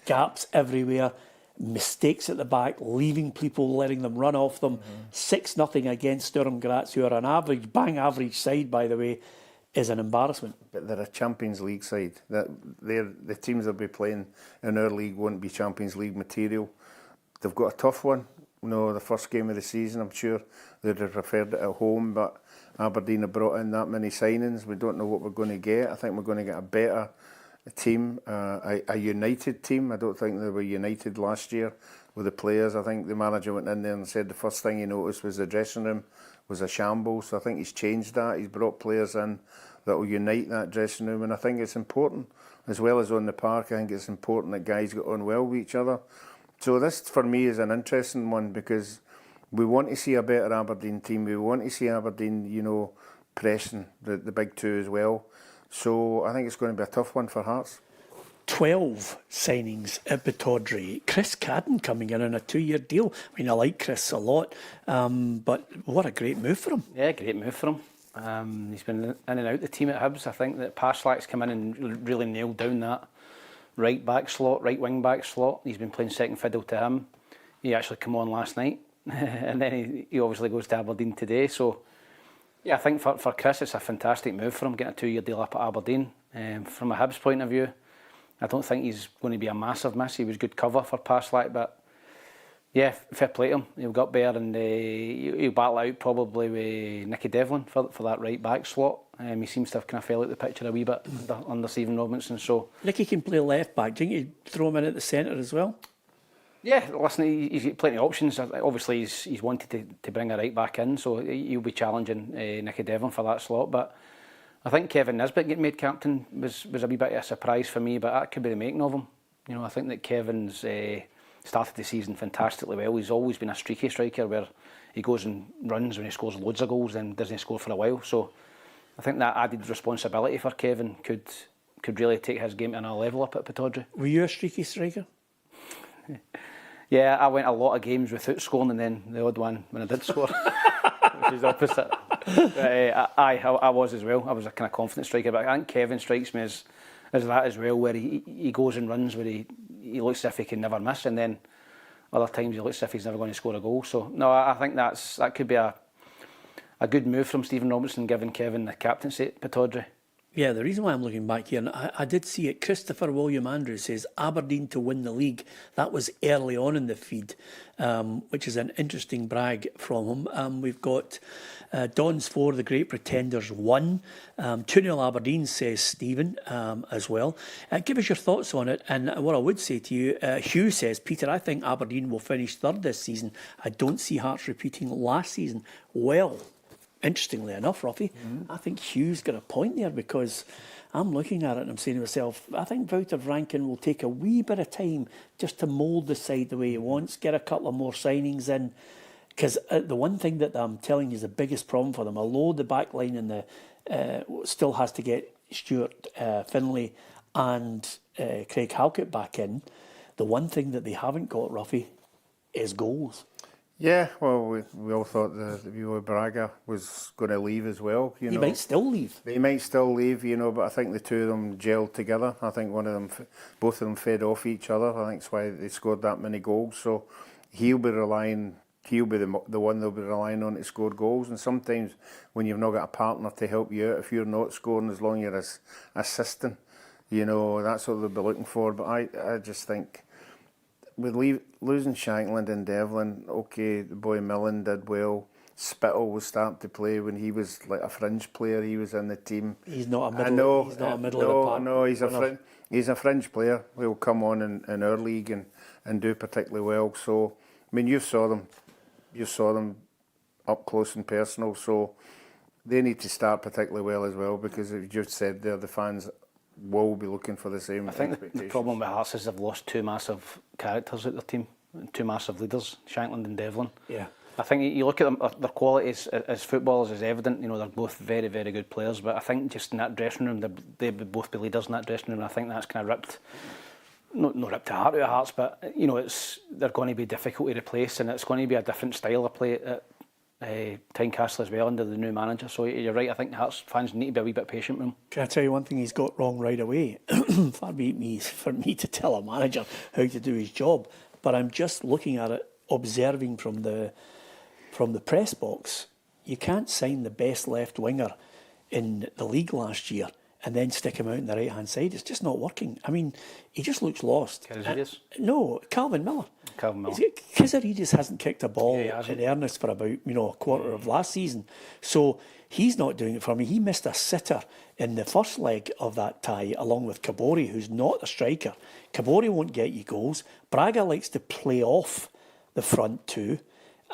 gaps everywhere, mistakes at the back, leaving people, letting them run off them. 6-0 against Sturm Graz, who are an average side, by the way, is an embarrassment. But they're a Champions League side. The teams they'll be playing in our league won't be Champions League material. They've got a tough one. You know, the first game of the season, I'm sure they'd have preferred it at home, but Aberdeen have brought in that many signings. We don't know what we're going to get. I think we're going to get a better team, a united team. I don't think they were united last year with the players. I think the manager went in there and said the first thing he noticed was the dressing room was a shambles. So I think he's changed that. He's brought players in that will unite that dressing room, and I think it's important, as well as on the park. I think it's important that guys get on well with each other. So this, for me, is an interesting one because we want to see a better Aberdeen team. We want to see Aberdeen, you know, pressing the big two as well. So I think it's going to be a tough one for Hearts. 12 signings at Pittodrie. Chris Cadden coming in on a 2-year deal. I mean, I like Chris a lot, but what a great move for him. Yeah, great move for him. He's been in and out the team at Hibs. I think that Paslak's come in and really nailed down that right wing back slot. He's been playing second fiddle to him. He actually came on last night, and then he obviously goes to Aberdeen today. So, yeah, I think for Chris, it's a fantastic move for him, getting a 2-year deal up at Aberdeen. From a Hibs point of view, I don't think he's going to be a massive miss. He was good cover for Paslak, but yeah, fair play to him. He'll get better and he'll battle out probably with Nicky Devlin for that right back slot. He seems to have kind of fell out the picture a wee bit under Stephen Robinson. So Nicky can play left back. Do you think you'd throw him in at the centre as well? yeah, listen, he's got plenty of options. Obviously, he's wanted to bring a right back in, so he'll be challenging Nicky Devlin for that slot. But I think Kevin Nisbet getting made captain was a wee bit of a surprise for me, but that could be the making of him. You know, I think that Kevin's started the season fantastically well. He's always been a streaky striker where he goes and runs when he scores loads of goals, then doesn't score for a while. So I think that added responsibility for Kevin could really take his game to another level up at Pittodrie. Were you a streaky striker? Yeah, I went a lot of games without scoring, and then the odd one when I did score, which is the opposite. But, I was as well. I was a kind of confident striker, but I think Kevin strikes me as that as well, where he goes and runs where he looks as if he can never miss, and then other times he looks as if he's never going to score a goal. So no, I think that could be a good move from Stephen Robinson, giving Kevin the captaincy at Pittodrie. Yeah, the reason why I'm looking back here, and I did see it, Christopher William Andrews says Aberdeen to win the league. That was early on in the feed, which is an interesting brag from him. We've got Dons 4, the Great Pretenders 1. 2-0 Aberdeen, says Stephen, as well. Give us your thoughts on it. And what I would say to you, Hugh says, Peter, I think Aberdeen will finish third this season. I don't see Hearts repeating last season. Well, interestingly enough, Roughie, I think Hugh's got a point there, because I'm looking at it and I'm saying to myself, I think Wouter Rankin will take a wee bit of time just to mould the side the way he wants, get a couple of more signings in. Because the one thing that I'm telling you is the biggest problem for them, although the back line and the still has to get Stuart Finlay and Craig Halkett back in, the one thing that they haven't got, Roughie, is goals. Yeah, well, we all thought the Vivo Braga was going to leave as well. You know, He might still leave. They might still leave, you know, but I think the two of them gelled together. I think both of them fed off each other. I think that's why they scored that many goals. So he'll be the one they'll be relying on to score goals. And sometimes when you've not got a partner to help you out, if you're not scoring, as long as you're assisting, you know, that's what they'll be looking for. But I just think with losing Shankland and Devlin, okay, the boy Millen did well. Spittle was starting to play when he was like a fringe player. He was in the team. He's not a middle. He's not a middle of the park. No, he's a fringe player. He'll come on in our league and do particularly well. So I mean, you saw them up close and personal. So they need to start particularly well as well, because as you just said there, the fans will be looking for the same. I think the problem with Hearts is they've lost two massive characters at their team, two massive leaders, Shankland and Devlin. Yeah. I think you look at them, their qualities as footballers is evident. You know, they're both very, very good players, but I think just in that dressing room, they would both be leaders in that dressing room. And I think that's kind of ripped, not ripped the heart out of Hearts, but you know, they're going to be difficult to replace, and it's going to be a different style of play at Tynecastle as well under the new manager. So you're right, I think Hearts fans need to be a wee bit patient with him. Can I tell you one thing he's got wrong right away? Far be it for me to tell a manager how to do his job, but I'm just looking at it, observing from the press box. You can't sign the best left winger in the league last year and then stick him out on the right hand side. It's just not working. I mean, he just looks lost. No, Calvin Miller. Kizarides hasn't kicked a ball in earnest for about a quarter of last season, so he's not doing it for me. He missed a sitter in the first leg of that tie, along with Kabori, who's not a striker. Kabori won't get you goals. Braga likes to play off the front two.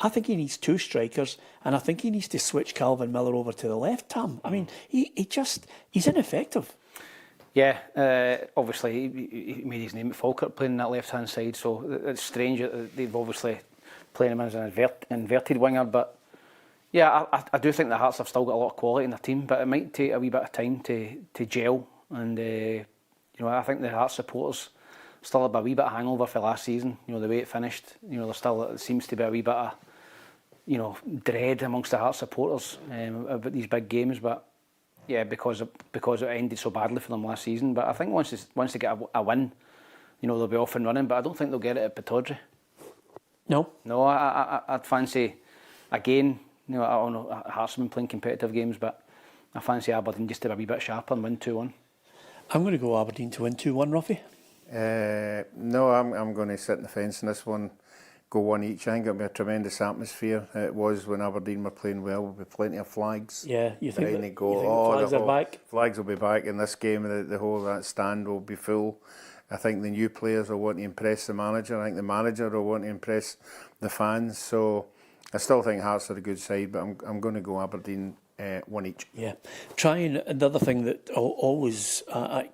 I think he needs two strikers, and I think he needs to switch Calvin Miller over to the left, Tam. I mean, he's ineffective. Yeah, obviously he made his name at Falkirk playing that left-hand side, so it's strange that they've obviously playing him as an inverted winger. But yeah, I do think the Hearts have still got a lot of quality in their team, but it might take a wee bit of time to gel. And I think the Hearts supporters still have a wee bit of hangover for last season. The way it finished. There seems to be a wee bit of dread amongst the Hearts supporters about these big games, but yeah, because it ended so badly for them last season. But I think once they get a win, they'll be off and running. But I don't think they'll get it at Pittodrie. No, I'd fancy again. I don't know. Hearts have been playing competitive games, but I fancy Aberdeen just to be a wee bit sharper and win 2-1. I'm going to go Aberdeen to win 2-1, Roughie. No, I'm going to sit in the fence in this one. Go one each. I think it'll be a tremendous atmosphere. It was when Aberdeen were playing well, with plenty of flags. Yeah, you think the flags are back? Flags will be back in this game. The whole that stand will be full. I think the new players will want to impress the manager. I think the manager will want to impress the fans. So I still think Hearts are a good side, but I'm going to go Aberdeen one each. Yeah. Another thing that always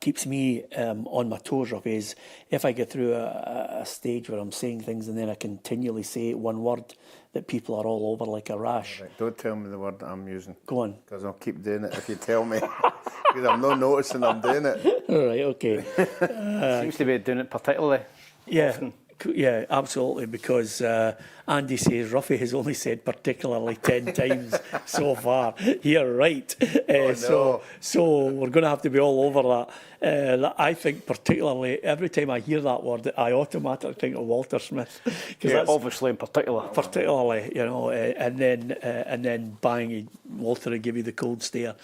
keeps me on my toes, Rough, is if I get through a stage where I'm saying things and then I continually say one word that people are all over like a rash. Right, don't tell me the word that I'm using. Go on. Because I'll keep doing it if you tell me. Because I'm not noticing I'm doing it. All right, okay. Seems to be doing it particularly often. Yeah, absolutely, because Andy says Roughie has only said particularly 10 times so far. You're right. No. So we're going to have to be all over that. I think particularly, every time I hear that word, I automatically think of Walter Smith. That's obviously in particular. Particularly, and then bang, Walter will give you the cold stare.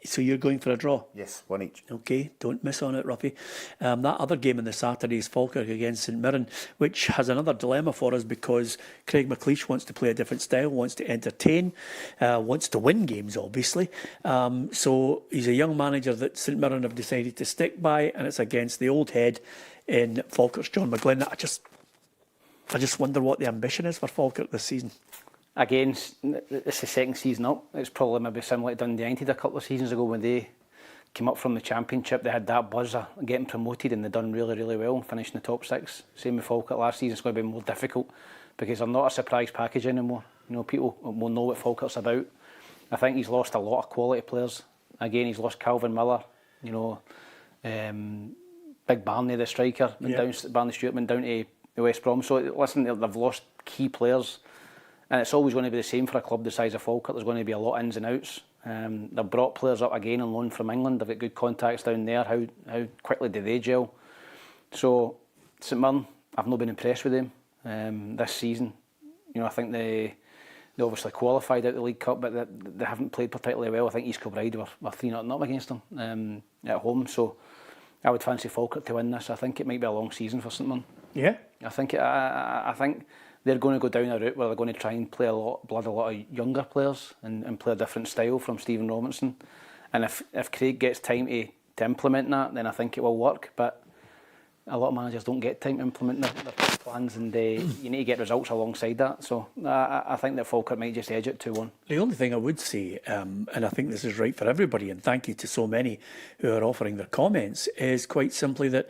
So you're going for a draw? Yes, one each. Okay, don't miss on it, Roughie. That other game on the Saturday is Falkirk against St Mirren, which has another dilemma for us because Craig McLeish wants to play a different style, wants to entertain, wants to win games, obviously. So he's a young manager that St Mirren have decided to stick by, and it's against the old head in Falkirk's John McGlynn. I just wonder what the ambition is for Falkirk this season. Again, it's the second season up. It's probably maybe similar to Dundee United a couple of seasons ago when they came up from the Championship. They had that buzz of getting promoted and they done really, really well and finished in the top six. Same with Falkirk last season. It's going to be more difficult because they're not a surprise package anymore. People will know what Falkirk's about. I think he's lost a lot of quality players. Again, he's lost Calvin Miller. Big Barney, the striker, Barney Stewart went down to West Brom. So listen, they've lost key players. And it's always going to be the same for a club the size of Falkirk. There's going to be a lot of ins and outs. They've brought players up again on loan from England. They've got good contacts down there. How quickly do they gel? So St Mirren, I've not been impressed with them this season. I think they obviously qualified out the League Cup, but they haven't played particularly well. I think East Kilbride were 3-0 up against them at home. So I would fancy Falkirk to win this. I think it might be a long season for St Mirren. Yeah. I think they're going to go down a route where they're going to try and play a lot of younger players and play a different style from Stephen Robinson. And if Craig gets time to implement that, then I think it will work. But a lot of managers don't get time to implement their plans, and you need to get results alongside that. So I think that Falkirk might just edge it 2-1. The only thing I would say, and I think this is right for everybody, and thank you to so many who are offering their comments, is quite simply that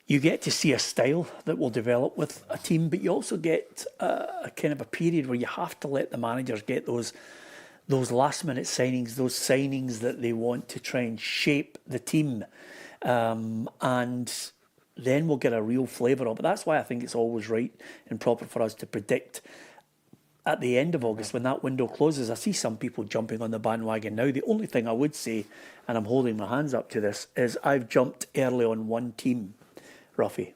you get to see a style that will develop with a team, but you also get a kind of a period where you have to let the managers get those last minute signings, those signings that they want to try and shape the team, and then we'll get a real flavour of it. That's why I think it's always right and proper for us to predict at the end of August when that window closes. I see some people jumping on the bandwagon now. The only thing I would say, and I'm holding my hands up to this, is I've jumped early on one team, Roughie,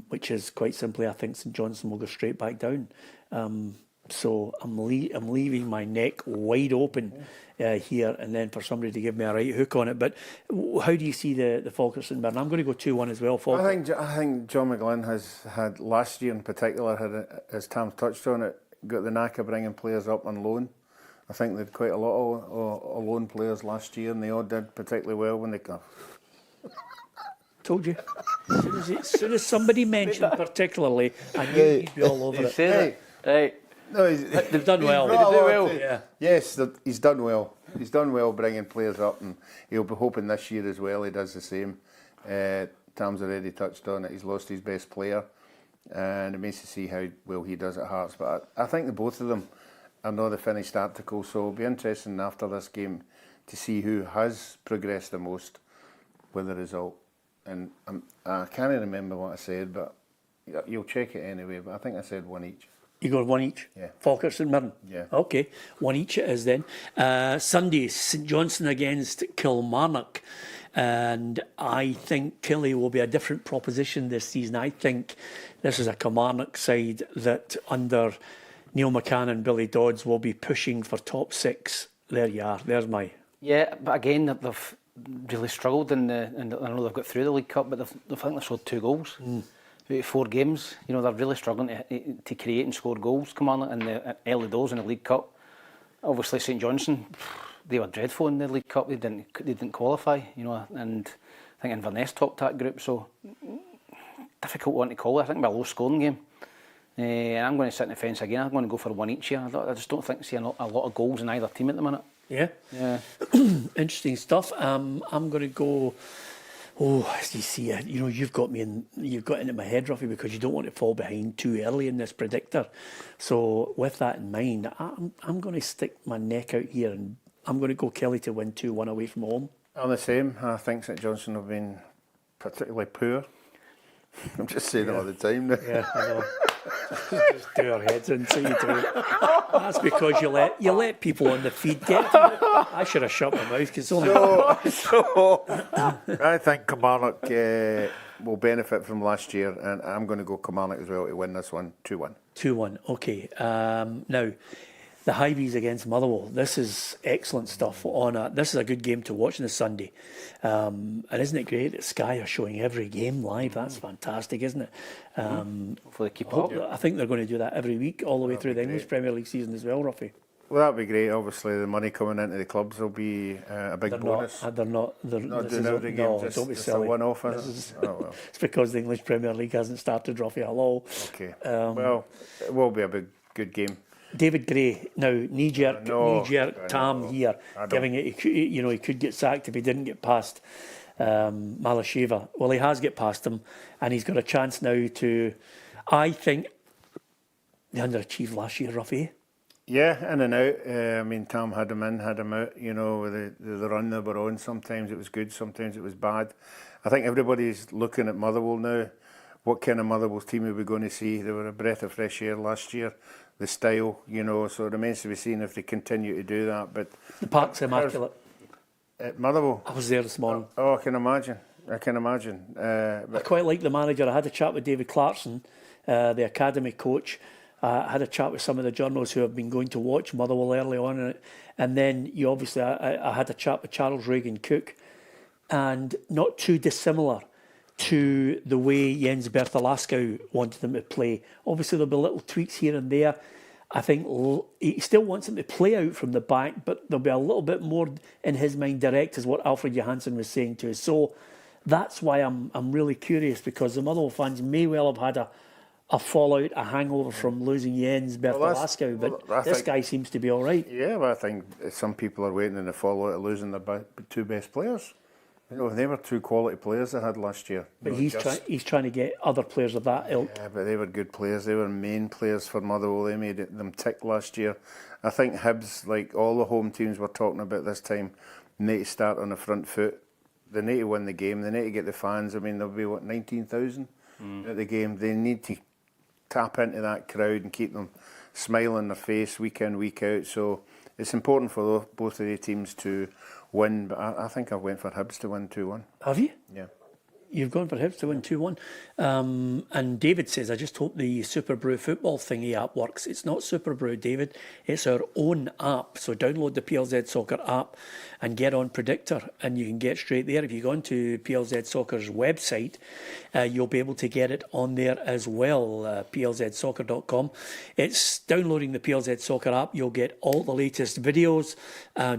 which is quite simply, I think St Johnstone will go straight back down. So I'm leaving my neck wide open here, and then for somebody to give me a right hook on it. But how do you see the Falkirk St Mirren? I'm going to go 2-1 as well, Falkirk. I think John McGlynn has had, last year in particular, as Tam touched on it, got the knack of bringing players up on loan. I think they had quite a lot of loan players last year, and they all did particularly well when they come. Told you. As soon as somebody mentioned particularly, I knew he'd be all over it. Right. No, They've done well. Yeah. Yes, he's done well. He's done well bringing players up, and he'll be hoping this year as well he does the same. Tam's already touched on it. He's lost his best player, and it means to see how well he does at Hearts. But I think the both of them are not the finished article, so it'll be interesting after this game to see who has progressed the most with the result. And I can't remember what I said, but you'll check it anyway. But I think I said one each. You got one each? Yeah. Falkirk St Mirren? Yeah. Okay, one each it is then. Sunday, St Johnstone against Kilmarnock. And I think Killie will be a different proposition this season. I think this is a Kilmarnock side that under Neil McCann and Billy Dodds will be pushing for top 6. There you are. There's my... Yeah, but again, they've really struggled and I know they've got through the League Cup, but I think they've scored 2 goals. Out of 4 games, you know, they're really struggling to create and score goals, Kilmarnock, in the early doors in the League Cup. Obviously, St Johnstone, they were dreadful in the League Cup. They didn't qualify, you know, and I think Inverness topped that group. So difficult one to call. I think it'll be a low-scoring game. And I'm going to sit in the fence again. I'm going to go for one each here. I just don't think I see a lot of goals in either team at the minute. Yeah? Yeah. Interesting stuff. I'm going to go... Oh, you see, you know, you've got into my head, Roughie, because you don't want to fall behind too early in this predictor. So with that in mind, I'm going to stick my neck out here and I'm going to go Kelly to win 2-1 away from home. I'm the same. I think St Johnstone have been particularly poor. I'm just saying it all the time now. Yeah, I know. Just do our heads in, so you do. That's because you let people on the feed get to it. I should have shut my mouth because only. So I think Kilmarnock will benefit from last year, and I'm going to go Kilmarnock as well to win this one, 2-1. 2-1. Okay. Now, the Hibs against Motherwell. This is excellent stuff. This is a good game to watch on a Sunday. And isn't it great that Sky are showing every game live? That's fantastic, isn't it? Hopefully keep up. I think they're going to do that every week, all the way through the English Premier League season as well, Ruffy. Well, that'd be great. Obviously, the money coming into the clubs will be a big bonus. They're not doing every game. No, just, don't be just silly. a one-off, is it? Oh, well. It's because the English Premier League hasn't started, Ruffy. Hello. Okay. Well, it will be a good game. David Gray, now knee-jerk Tam here, giving it, you know, he could get sacked if he didn't get past Malasheva. Well, he has get past him, and he's got a chance now to, I think, they underachieved last year, Ruffy. Yeah, in and out. I mean, Tam had him in, had him out, you know, with the run they were on. Sometimes it was good, sometimes it was bad. I think everybody's looking at Motherwell now. What kind of Motherwell team are we going to see? They were a breath of fresh air last year. The style, you know, so it remains to be seen if they continue to do that. But The park's immaculate. at Motherwell, I was there this morning. oh, I can imagine. I But quite like the manager. I had a chat with David Clarkson, the academy coach. I had a chat with some of the journalists who have been going to watch Motherwell early on. And then you obviously, I had a chat with Charles Reagan Cook, and not too dissimilar to the way Jens Bertolaskau wanted them to play. Obviously, there'll be little tweaks here and there. I think he still wants them to play out from the back, but there'll be a little bit more in his mind direct, is what Alfred Johansson was saying to us. So that's why I'm really curious, because the Motherwell fans may well have had a fallout, a hangover from losing Jens Bertolaskau, but this guy seems to be all right. yeah, well, I think some people are waiting in the fallout of losing their 2 best players. You know, they were 2 quality players they had last year. But he's trying to get other players of that ilk. Yeah, but they were good players. They were main players for Motherwell. They made them tick last year. I think Hibs, like all the home teams we're talking about this time, need to start on the front foot. They need to win the game. They need to get the fans. I mean, there'll be, 19,000 at the game. They need to tap into that crowd and keep them smiling on their face week in, week out. So it's important for both of the teams to win, but I think I went for Hibs to win 2-1. Have you? Yeah. You've gone for Hibs to win 2-1. And David says, I just hope the Super Brew football thingy app works. It's not Super Brew, David. It's our own app. So download the PLZ Soccer app and get on Predictor, and you can get straight there. If you go onto PLZ Soccer's website, you'll be able to get it on there as well, plzsoccer.com. It's downloading the PLZ Soccer app. You'll get all the latest videos,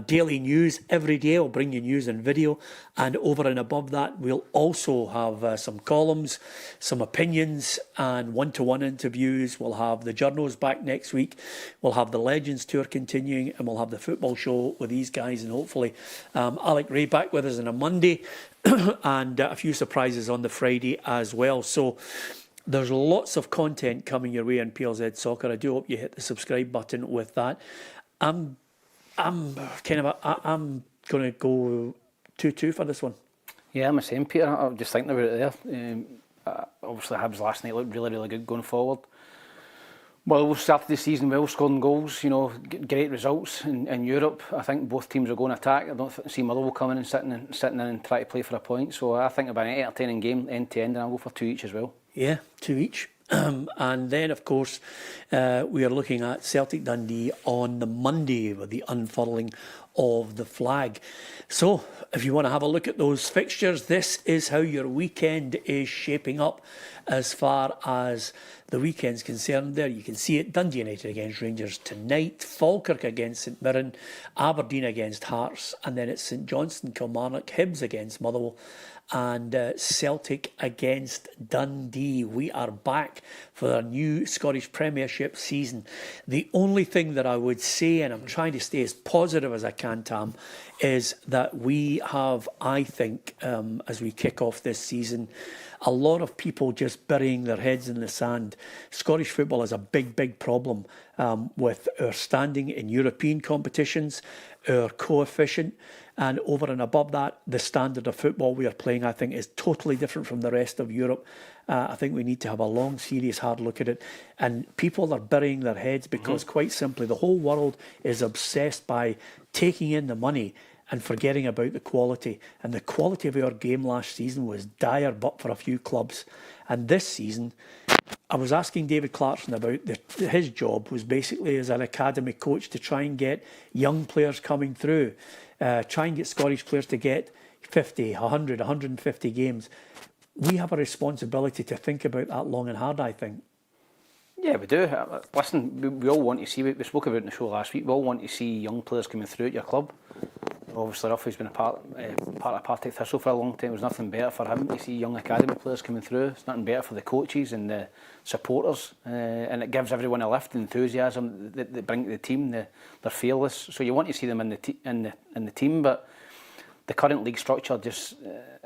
daily news. Every day I'll bring you news and video. And over and above that, we'll also have some columns, some opinions, and one-to-one interviews. We'll have the journos back next week. We'll have the Legends Tour continuing, and we'll have the football show with these guys, and hopefully Alec Ray back with us on a Monday, and a few surprises on the Friday as well. So there's lots of content coming your way on PLZ Soccer. I do hope you hit the subscribe button with that. I'm going to go 2-2 for this one. Yeah, I'm the same, Peter. I was just thinking about it there. Obviously, Hibs last night looked really, really good going forward. Well, we started the season well, scoring goals, great results in Europe. I think both teams will go on attack. I don't see Motherwell coming and sitting in and trying to play for a point. So I think it'll be an entertaining game, end to end, and I'll go for 2 each as well. Yeah, 2 each. And then, of course, we are looking at Celtic Dundee on the Monday with the unfurling of the flag. So, if you want to have a look at those fixtures, this is how your weekend is shaping up as far as the weekend's concerned there. You can see it: Dundee United against Rangers tonight, Falkirk against St Mirren, Aberdeen against Hearts, and then it's St Johnstone, Kilmarnock, Hibs against Motherwell, and Celtic against Dundee. We are back for our new Scottish Premiership season. The only thing that I would say, and I'm trying to stay as positive as I can, Tam, is that we have, I think, as we kick off this season, a lot of people just burying their heads in the sand. Scottish football has a big, big problem with our standing in European competitions, our coefficient, and over and above that, the standard of football we are playing, I think, is totally different from the rest of Europe. I think we need to have a long, serious, hard look at it. And people are burying their heads because, quite simply, the whole world is obsessed by taking in the money and forgetting about the quality. And the quality of our game last season was dire, but for a few clubs. And this season, I was asking David Clarkson about his job was basically as an academy coach to try and get young players coming through, try and get Scottish players to get 50, 100, 150 games. We have a responsibility to think about that long and hard, I think. Yeah, we do. Listen, we all want to see, we spoke about it in the show last week, we all want to see young players coming through at your club. Obviously, Roughie's been a part of Partick Thistle for a long time. There's nothing better for him to see young academy players coming through. It's nothing better for the coaches and the supporters, and it gives everyone a lift, enthusiasm that they bring to the team. They're fearless, so you want to see them in the team. But the current league structure just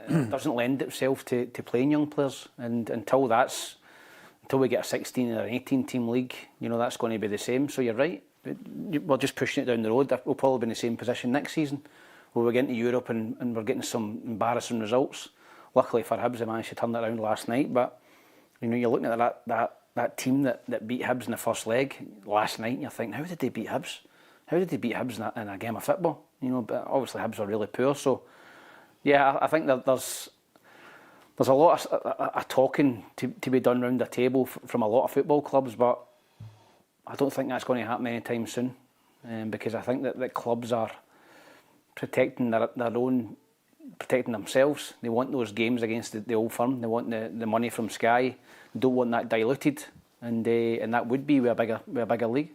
doesn't lend itself to playing young players, and until we get a 16 or an 18 team league, that's going to be the same. So you're right. We're just pushing it down the road. We'll probably be in the same position next season, where we're getting to Europe and we're getting some embarrassing results. Luckily for Hibs, they managed to turn that around last night. But you're looking at that team that beat Hibs in the first leg last night, and you're thinking, how did they beat Hibs? How did they beat Hibs in a game of football? But obviously Hibs are really poor. So yeah, I think that there's a lot of talking to be done around the table from a lot of football clubs, but I don't think that's going to happen anytime soon, because I think that clubs are protecting protecting themselves. They want those games against the old firm. They want the money from Sky. They don't want that diluted, and that would be with a bigger league.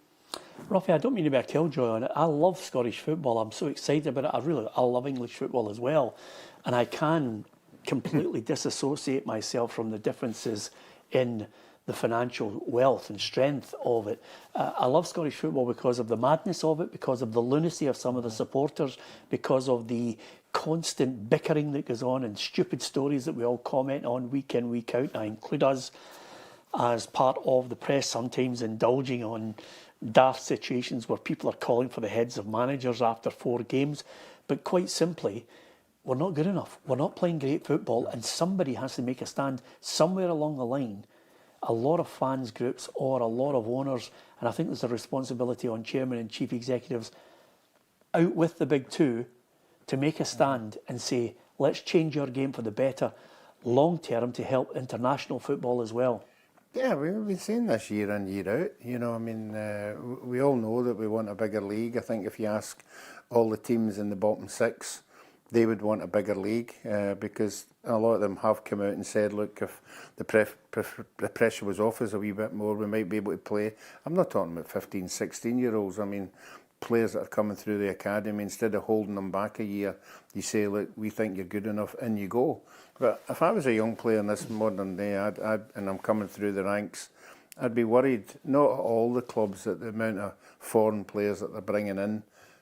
Roughie, I don't mean to be a killjoy on it. I love Scottish football. I'm so excited about it. I love English football as well, and I can completely disassociate myself from the differences in the financial wealth and strength of it. I love Scottish football because of the madness of it, because of the lunacy of some of the supporters, because of the constant bickering that goes on and stupid stories that we all comment on week in, week out. I include us as part of the press, sometimes indulging on daft situations where people are calling for the heads of managers after 4 games. But quite simply, we're not good enough. We're not playing great football, and somebody has to make a stand somewhere along the line. A lot of fans groups or a lot of owners, and I think there's a responsibility on chairman and chief executives out with the big two to make a stand and say, let's change our game for the better long term to help international football as well. Yeah, we've been saying this year in, year out. We all know that we want a bigger league. I think if you ask all the teams in the bottom 6, they would want a bigger league, because a lot of them have come out and said, look, if the pressure was off us a wee bit more, we might be able to play. I'm not talking about 15, 16-year-olds. I mean, players that are coming through the academy, instead of holding them back a year, you say, look, we think you're good enough, and you go. But if I was a young player in this modern day, and I'm coming through the ranks, I'd be worried, not all the clubs, at the amount of foreign players that they're bringing in.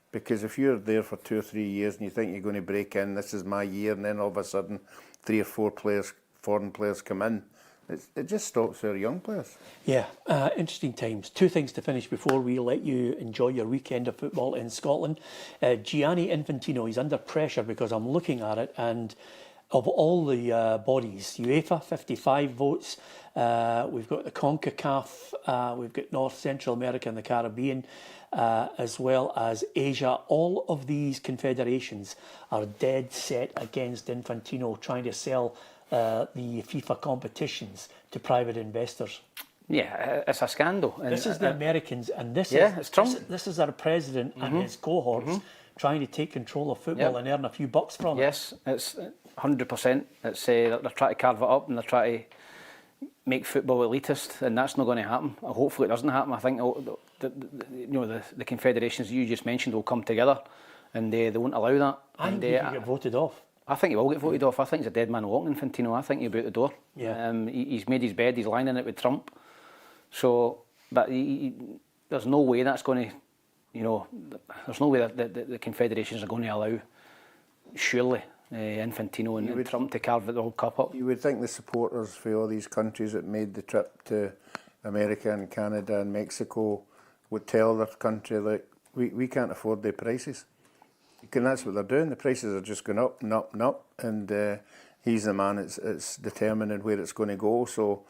Because if you're there for 2 or 3 years and you think you're going to break in, this is my year, and then all of a sudden 3 or 4 foreign players come in, it just stops our young players. Yeah, interesting times. Two things to finish before we let you enjoy your weekend of football in Scotland. Gianni Infantino, he's under pressure because I'm looking at it, and of all the bodies, UEFA, 55 votes. We've got the CONCACAF, we've got North Central America and the Caribbean, as well as Asia. All of these confederations are dead set against Infantino trying to sell the FIFA competitions to private investors. Yeah, it's a scandal. And this is the Americans, and this it's Trump. This is our president and his cohorts trying to take control of football and earn a few bucks from it. Yes, it's 100%. It's they're trying to carve it up and they're trying to make football elitist, and that's not going to happen. Hopefully, it doesn't happen. I think the confederations you just mentioned will come together, and they won't allow that. I think he can get voted off. I think he will get voted off. I think he's a dead man walking, Infantino. I think he'll be out the door. Yeah. He's made his bed. He's lying in it with Trump. So, but there's no way that's going to, there's no way that the confederations are going to allow, surely, Infantino and Trump to carve the World Cup up. You would think the supporters for all these countries that made the trip to America and Canada and Mexico would tell their country, like, we can't afford the prices. And that's what they're doing. The prices are just going up and up and up, and he's the man that's determining where it's going to go. So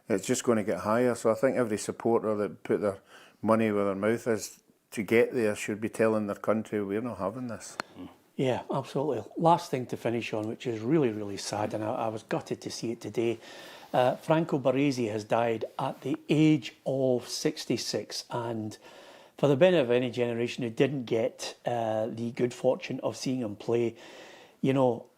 it's just going to get higher. So I think every supporter that put their money where their mouth is to get there should be telling their country, we're not having this. Yeah, absolutely. Last thing to finish on, which is really, really sad, and I was gutted to see it today. Franco Baresi has died at the age of 66, and for the benefit of any generation who didn't get the good fortune of seeing him play,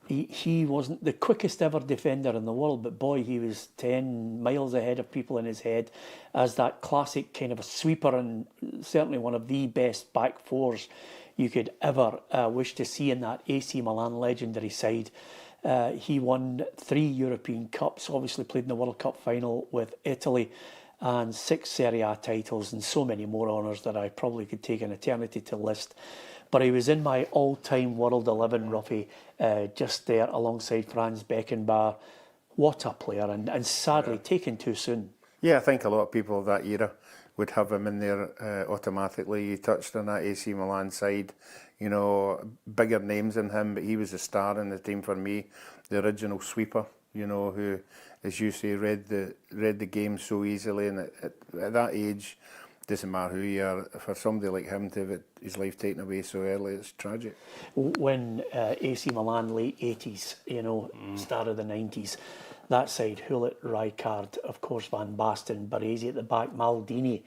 he wasn't the quickest ever defender in the world, but boy, he was 10 miles ahead of people in his head as that classic kind of a sweeper, and certainly one of the best back fours you could ever wish to see in that AC Milan legendary side. He won 3 European Cups, obviously played in the World Cup final with Italy, and 6 Serie A titles and so many more honours that I probably could take an eternity to list. But he was in my all-time World 11, Roughie, just there alongside Franz Beckenbauer. What a player, and sadly taken too soon. Yeah, I think a lot of people of that era would have him in there automatically. You touched on that AC Milan side, bigger names than him, but he was a star in the team for me, the original sweeper, who, as you say, read the game so easily, and at that age, doesn't matter who you are, for somebody like him to have his life taken away so early, it's tragic. When AC Milan, late 80s, start of the 90s, that side, Hullet, Rijkaard, of course, Van Basten, Baresi at the back, Maldini.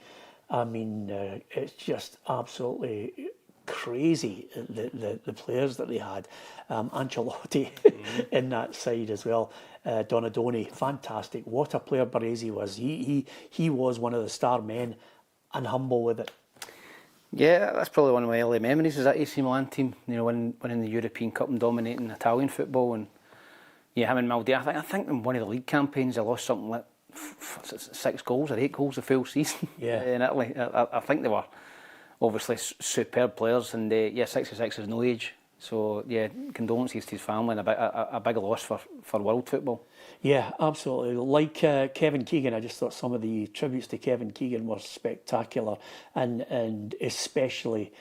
I mean, it's just absolutely crazy, the players that they had. Ancelotti in that side as well. Donadoni, fantastic. What a player Baresi was. He was one of the star men, and humble with it. Yeah, that's probably one of my early memories, is that AC Milan team, winning the European Cup and dominating Italian football. And yeah, him and Maldini, I think in one of the league campaigns they lost something like 6 goals or 8 goals the full season in Italy. I think they were obviously superb players, and 66 is no age. So yeah, condolences to his family, and a big loss for world football. Yeah, absolutely. Like Kevin Keegan, I just thought some of the tributes to Kevin Keegan were spectacular, and especially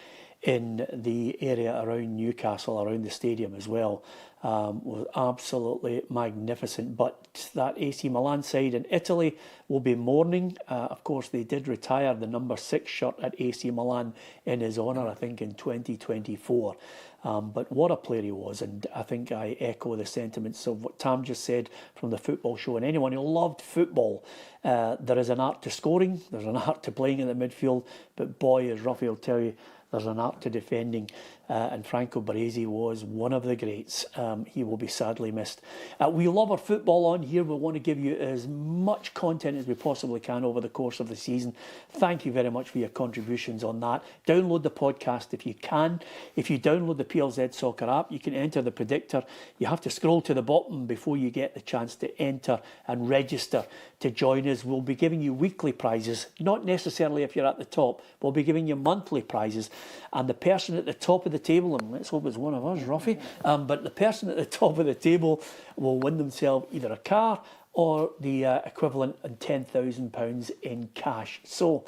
in the area around Newcastle, around the stadium as well, was absolutely magnificent. But that AC Milan side in Italy will be mourning. Of course, they did retire the number 6 shirt at AC Milan in his honour, I think, in 2024. But what a player he was, and I think I echo the sentiments of what Tam just said from the football show. And anyone who loved football, there is an art to scoring, there's an art to playing in the midfield, but boy, as Roughie will tell you, there's an art to defending, and Franco Baresi was one of the greats. He will be sadly missed. We love our football on here. We want to give you as much content as we possibly can over the course of the season. Thank you very much for your contributions on that. Download the podcast if you can. If you download the PLZ Soccer app, you can enter the predictor. You have to scroll to the bottom before you get the chance to enter and register to join us. We'll be giving you weekly prizes, not necessarily if you're at the top. We'll be giving you monthly prizes, and the person at the top of the table, and let's hope it's one of us, Roughie, but the person at the top of the table will win themselves either a car or the equivalent of £10,000 in cash. So,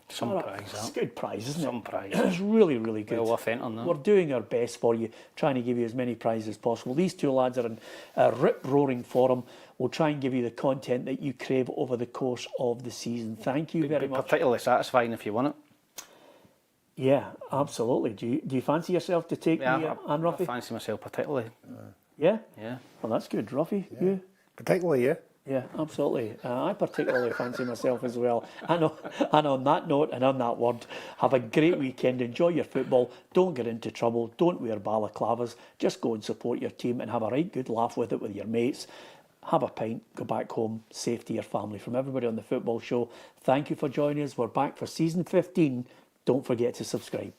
Some prize, it's a good prize, isn't it? Some prize. It's really, really good. Well worth entering that. We're doing our best for you, trying to give you as many prizes as possible. These two lads are in a rip-roaring form. We'll try and give you the content that you crave over the course of the season. Thank you very much. Particularly satisfying if you won it. Yeah, absolutely. Do you fancy yourself to take Yeah, me and Roughie? I fancy myself particularly. Yeah? Yeah. Well, that's good. Roughie, you? Particularly, yeah. Yeah, absolutely. I particularly fancy myself as well. And on that note and on that word, have a great weekend. Enjoy your football. Don't get into trouble. Don't wear balaclavas. Just go and support your team and have a right good laugh with it with your mates. Have a pint, go back home, safe to your family. From everybody on the Football Show, thank you for joining us. We're back for season 15. Don't forget to subscribe.